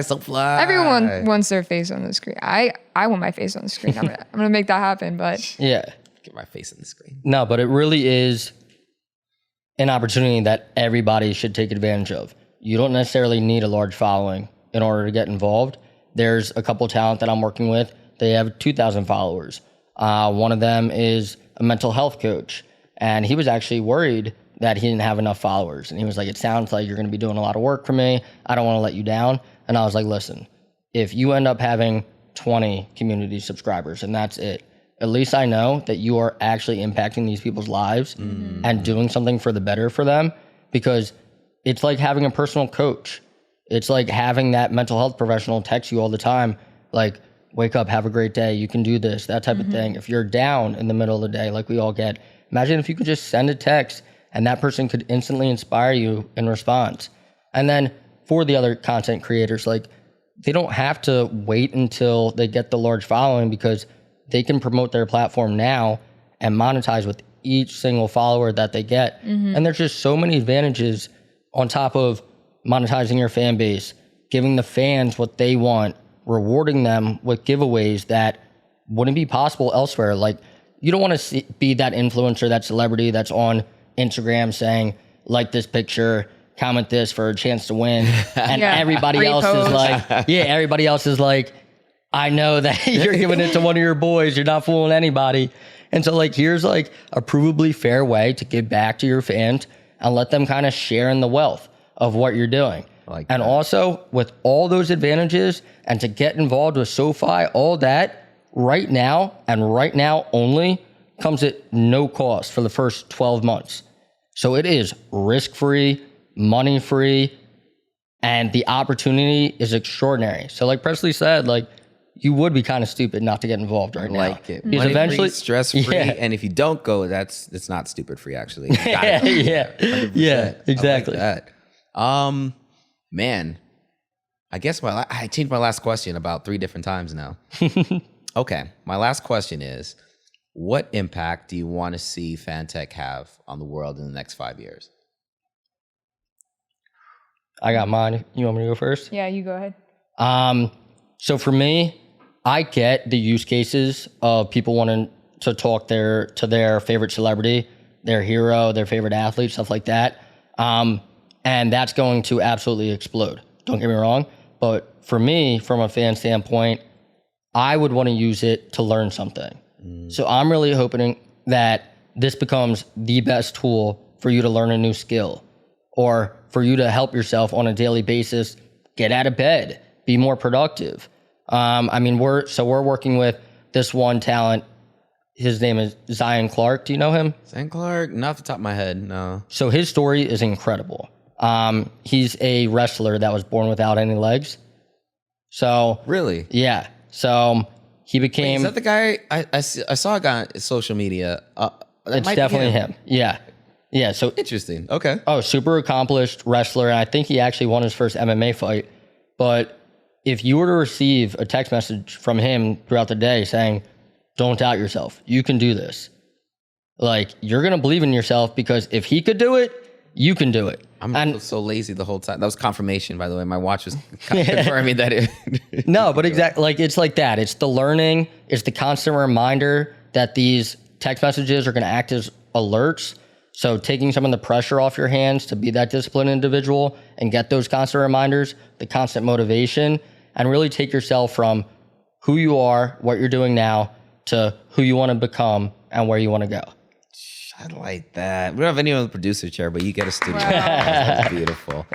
SoFi. Everyone wants their face on the screen. I want my face on the screen. I'm gonna make that happen. But Yeah. Get my face on the screen. No, but it really is an opportunity that everybody should take advantage of. You don't necessarily need a large following in order to get involved. There's a couple talent that I'm working with. They have 2,000 followers. One of them is a mental health coach, and he was actually worried that he didn't have enough followers. And he was like, it sounds like you're going to be doing a lot of work for me. I don't want to let you down. And I was like, listen, if you end up having 20 community subscribers and that's it, at least I know that you are actually impacting these people's lives and doing something for the better for them, because it's like having a personal coach. It's like having that mental health professional text you all the time, like, wake up, have a great day, you can do this, that type of thing. If you're down in the middle of the day, like we all get, imagine if you could just send a text and that person could instantly inspire you in response. And then for the other content creators, like, they don't have to wait until they get the large following, because they can promote their platform now and monetize with each single follower that they get. And there's just so many advantages on top of monetizing your fan base, giving the fans what they want, rewarding them with giveaways that wouldn't be possible elsewhere. Like, you don't want to be that influencer, that celebrity that's on Instagram saying, like this picture, comment this for a chance to win. And everybody else is like, everybody else is like, I know that you're giving it to one of your boys. You're not fooling anybody. And so, like, here's like a provably fair way to give back to your fans and let them kind of share in the wealth of what you're doing. And also with all those advantages, and to get involved with SoFi, all that right now and right now only comes at no cost for the first 12 months. So it is risk-free, money-free, and the opportunity is extraordinary. So like Presley said, like, you would be kind of stupid not to get involved right now. Like it. Because Money-free, stress-free, and if you don't go, it's not stupid-free, actually. You gotta go. Yeah, exactly. I like that. Man, I guess I changed my last question about 3 different times now. Okay, my last question is, what impact do you want to see Fantech have on the world in the next 5 years? I got mine. You want me to go first? Yeah, you go ahead. So for me, I get the use cases of people wanting to talk to their favorite celebrity, their hero, their favorite athlete, stuff like that. And that's going to absolutely explode. Don't get me wrong. But for me, from a fan standpoint, I would want to use it to learn something. So I'm really hoping that this becomes the best tool for you to learn a new skill, or for you to help yourself on a daily basis, get out of bed, be more productive. I mean, we're working with this one talent. His name is Zion Clark. Do you know him? Zion Clark? Not off the top of my head, no. So his story is incredible. He's a wrestler that was born without any legs. So really? Yeah. So he became... Wait, is that the guy? I saw a guy on social media. It's definitely him. Yeah. Yeah. So interesting. Okay. Oh, super accomplished wrestler. And I think he actually won his first MMA fight. But if you were to receive a text message from him throughout the day saying, don't doubt yourself, you can do this. Like, you're going to believe in yourself, because if he could do it, you can do it. I'm so lazy the whole time. That was confirmation, by the way. My watch was confirming that it. No, but exactly, like, it's like that. It's the learning. It's the constant reminder that these text messages are going to act as alerts. So taking some of the pressure off your hands to be that disciplined individual and get those constant reminders, the constant motivation, and really take yourself from who you are, what you're doing now, to who you want to become and where you want to go. I like that. We don't have anyone in the producer chair, but you get a studio. Wow. That's beautiful.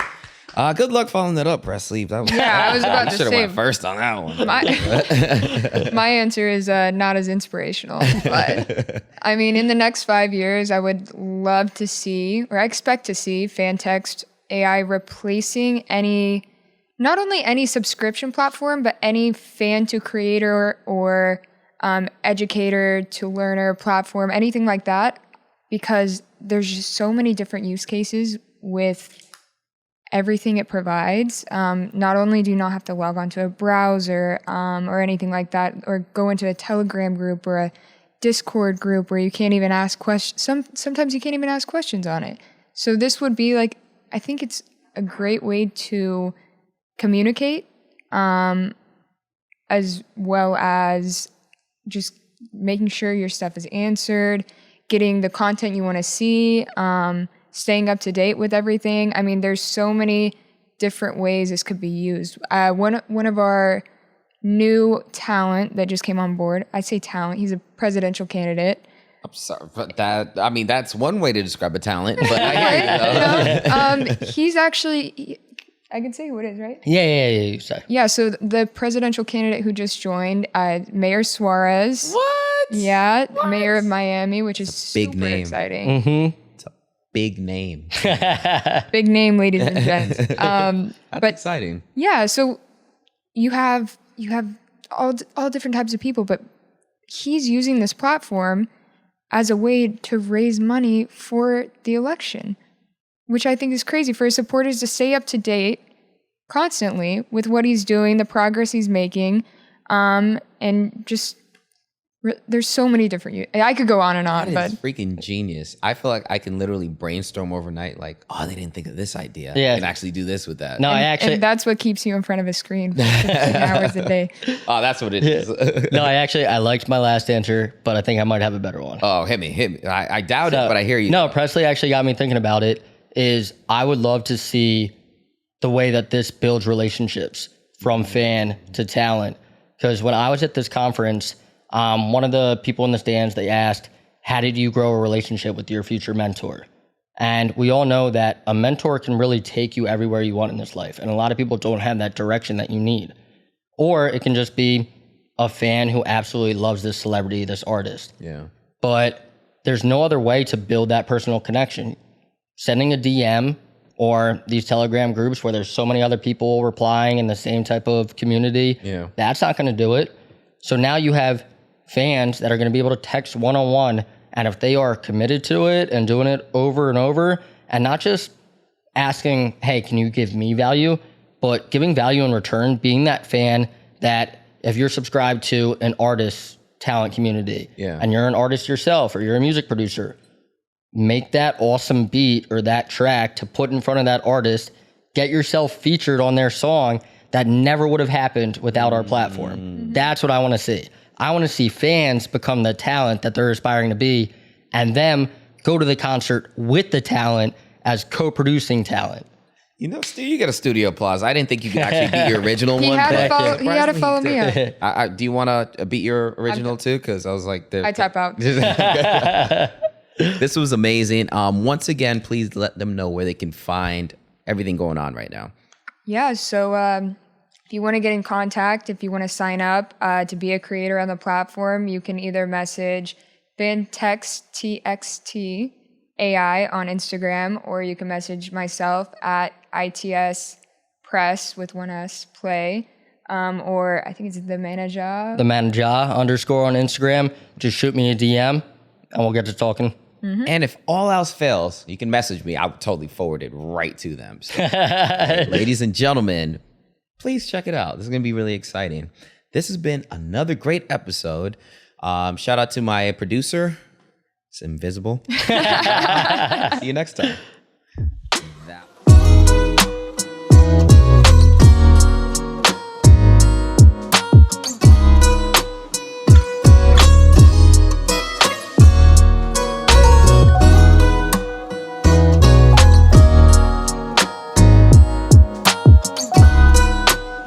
Good luck following that up, Presley. That was, I was about to should have say went first on that one. My answer is not as inspirational. But I mean, in the next 5 years, I would love to see, or I expect to see, Fantxt AI replacing not only any subscription platform, but any fan to creator or educator to learner platform, anything like that. Because there's just so many different use cases with everything it provides. Not only do you not have to log onto a browser or anything like that, or go into a Telegram group or a Discord group where you can't even ask questions. Sometimes you can't even ask questions on it. So this would be like, I think it's a great way to communicate, as well as just making sure your stuff is answered, getting the content you want to see, staying up to date with everything. I mean, there's so many different ways this could be used. One of our new talent that just came on board, I say talent, he's a presidential candidate. I'm sorry, but that's one way to describe a talent, but I hear you. He's actually, I can say who it is, right? Yeah. You say. Yeah, so the presidential candidate who just joined, Mayor Suarez. What? Yeah, Mayor of Miami, which is big super name. exciting. Mm-hmm. It's a big name. Big name, ladies and gents. That's But exciting. yeah, so you have all different types of people, but he's using this platform as a way to raise money for the election, which I think is crazy for his supporters to stay up to date constantly with what he's doing, the progress he's making, and just there's so many different. I could go on and on, That is but freaking genius. I feel like I can literally brainstorm overnight, like, oh, they didn't think of this idea. Yeah. And actually do this with that. No, and that's what keeps you in front of a screen for 15 hours a day. Oh, that's what it is. No, I liked my last answer, but I think I might have a better one. Oh, hit me. I doubt it, but I hear you. No, Presley actually got me thinking about it. Is I would love to see the way that this builds relationships from fan to talent. Because when I was at this conference, one of the people in the stands, they asked, how did you grow a relationship with your future mentor? And we all know that a mentor can really take you everywhere you want in this life. And a lot of people don't have that direction that you need. Or it can just be a fan who absolutely loves this celebrity, this artist. Yeah. But there's no other way to build that personal connection. Sending a DM or these Telegram groups where there's so many other people replying in the same type of community, that's not going to do it. So now you have fans that are going to be able to text one-on-one, and if they are committed to it and doing it over and over, and not just asking, hey, can you give me value, but giving value in return, being that fan that if you're subscribed to an artist talent community and you're an artist yourself or you're a music producer, make that awesome beat or that track to put in front of that artist, get yourself featured on their song. That never would have happened without our platform. That's what I want to see. I want to see fans become the talent that they're aspiring to be, and them go to the concert with the talent as co-producing talent. You know, Stu, you get a studio applause. I didn't think you could actually beat your original He one. had but to follow me up. do you want to beat your original too? Because I was like, I tap out. This was amazing. Once again, please let them know where they can find everything going on right now. Yeah, so if you want to get in contact, if you want to sign up to be a creator on the platform, you can either message Fantxt AI on Instagram, or you can message myself at ITS Press with one S play, or I think it's the manager. The manager _ on Instagram. Just shoot me a DM and we'll get to talking. Mm-hmm. And if all else fails, you can message me. I'll totally forward it right to them. So, ladies and gentlemen, please check it out. This is going to be really exciting. This has been another great episode. Shout out to my producer. It's invisible. See you next time.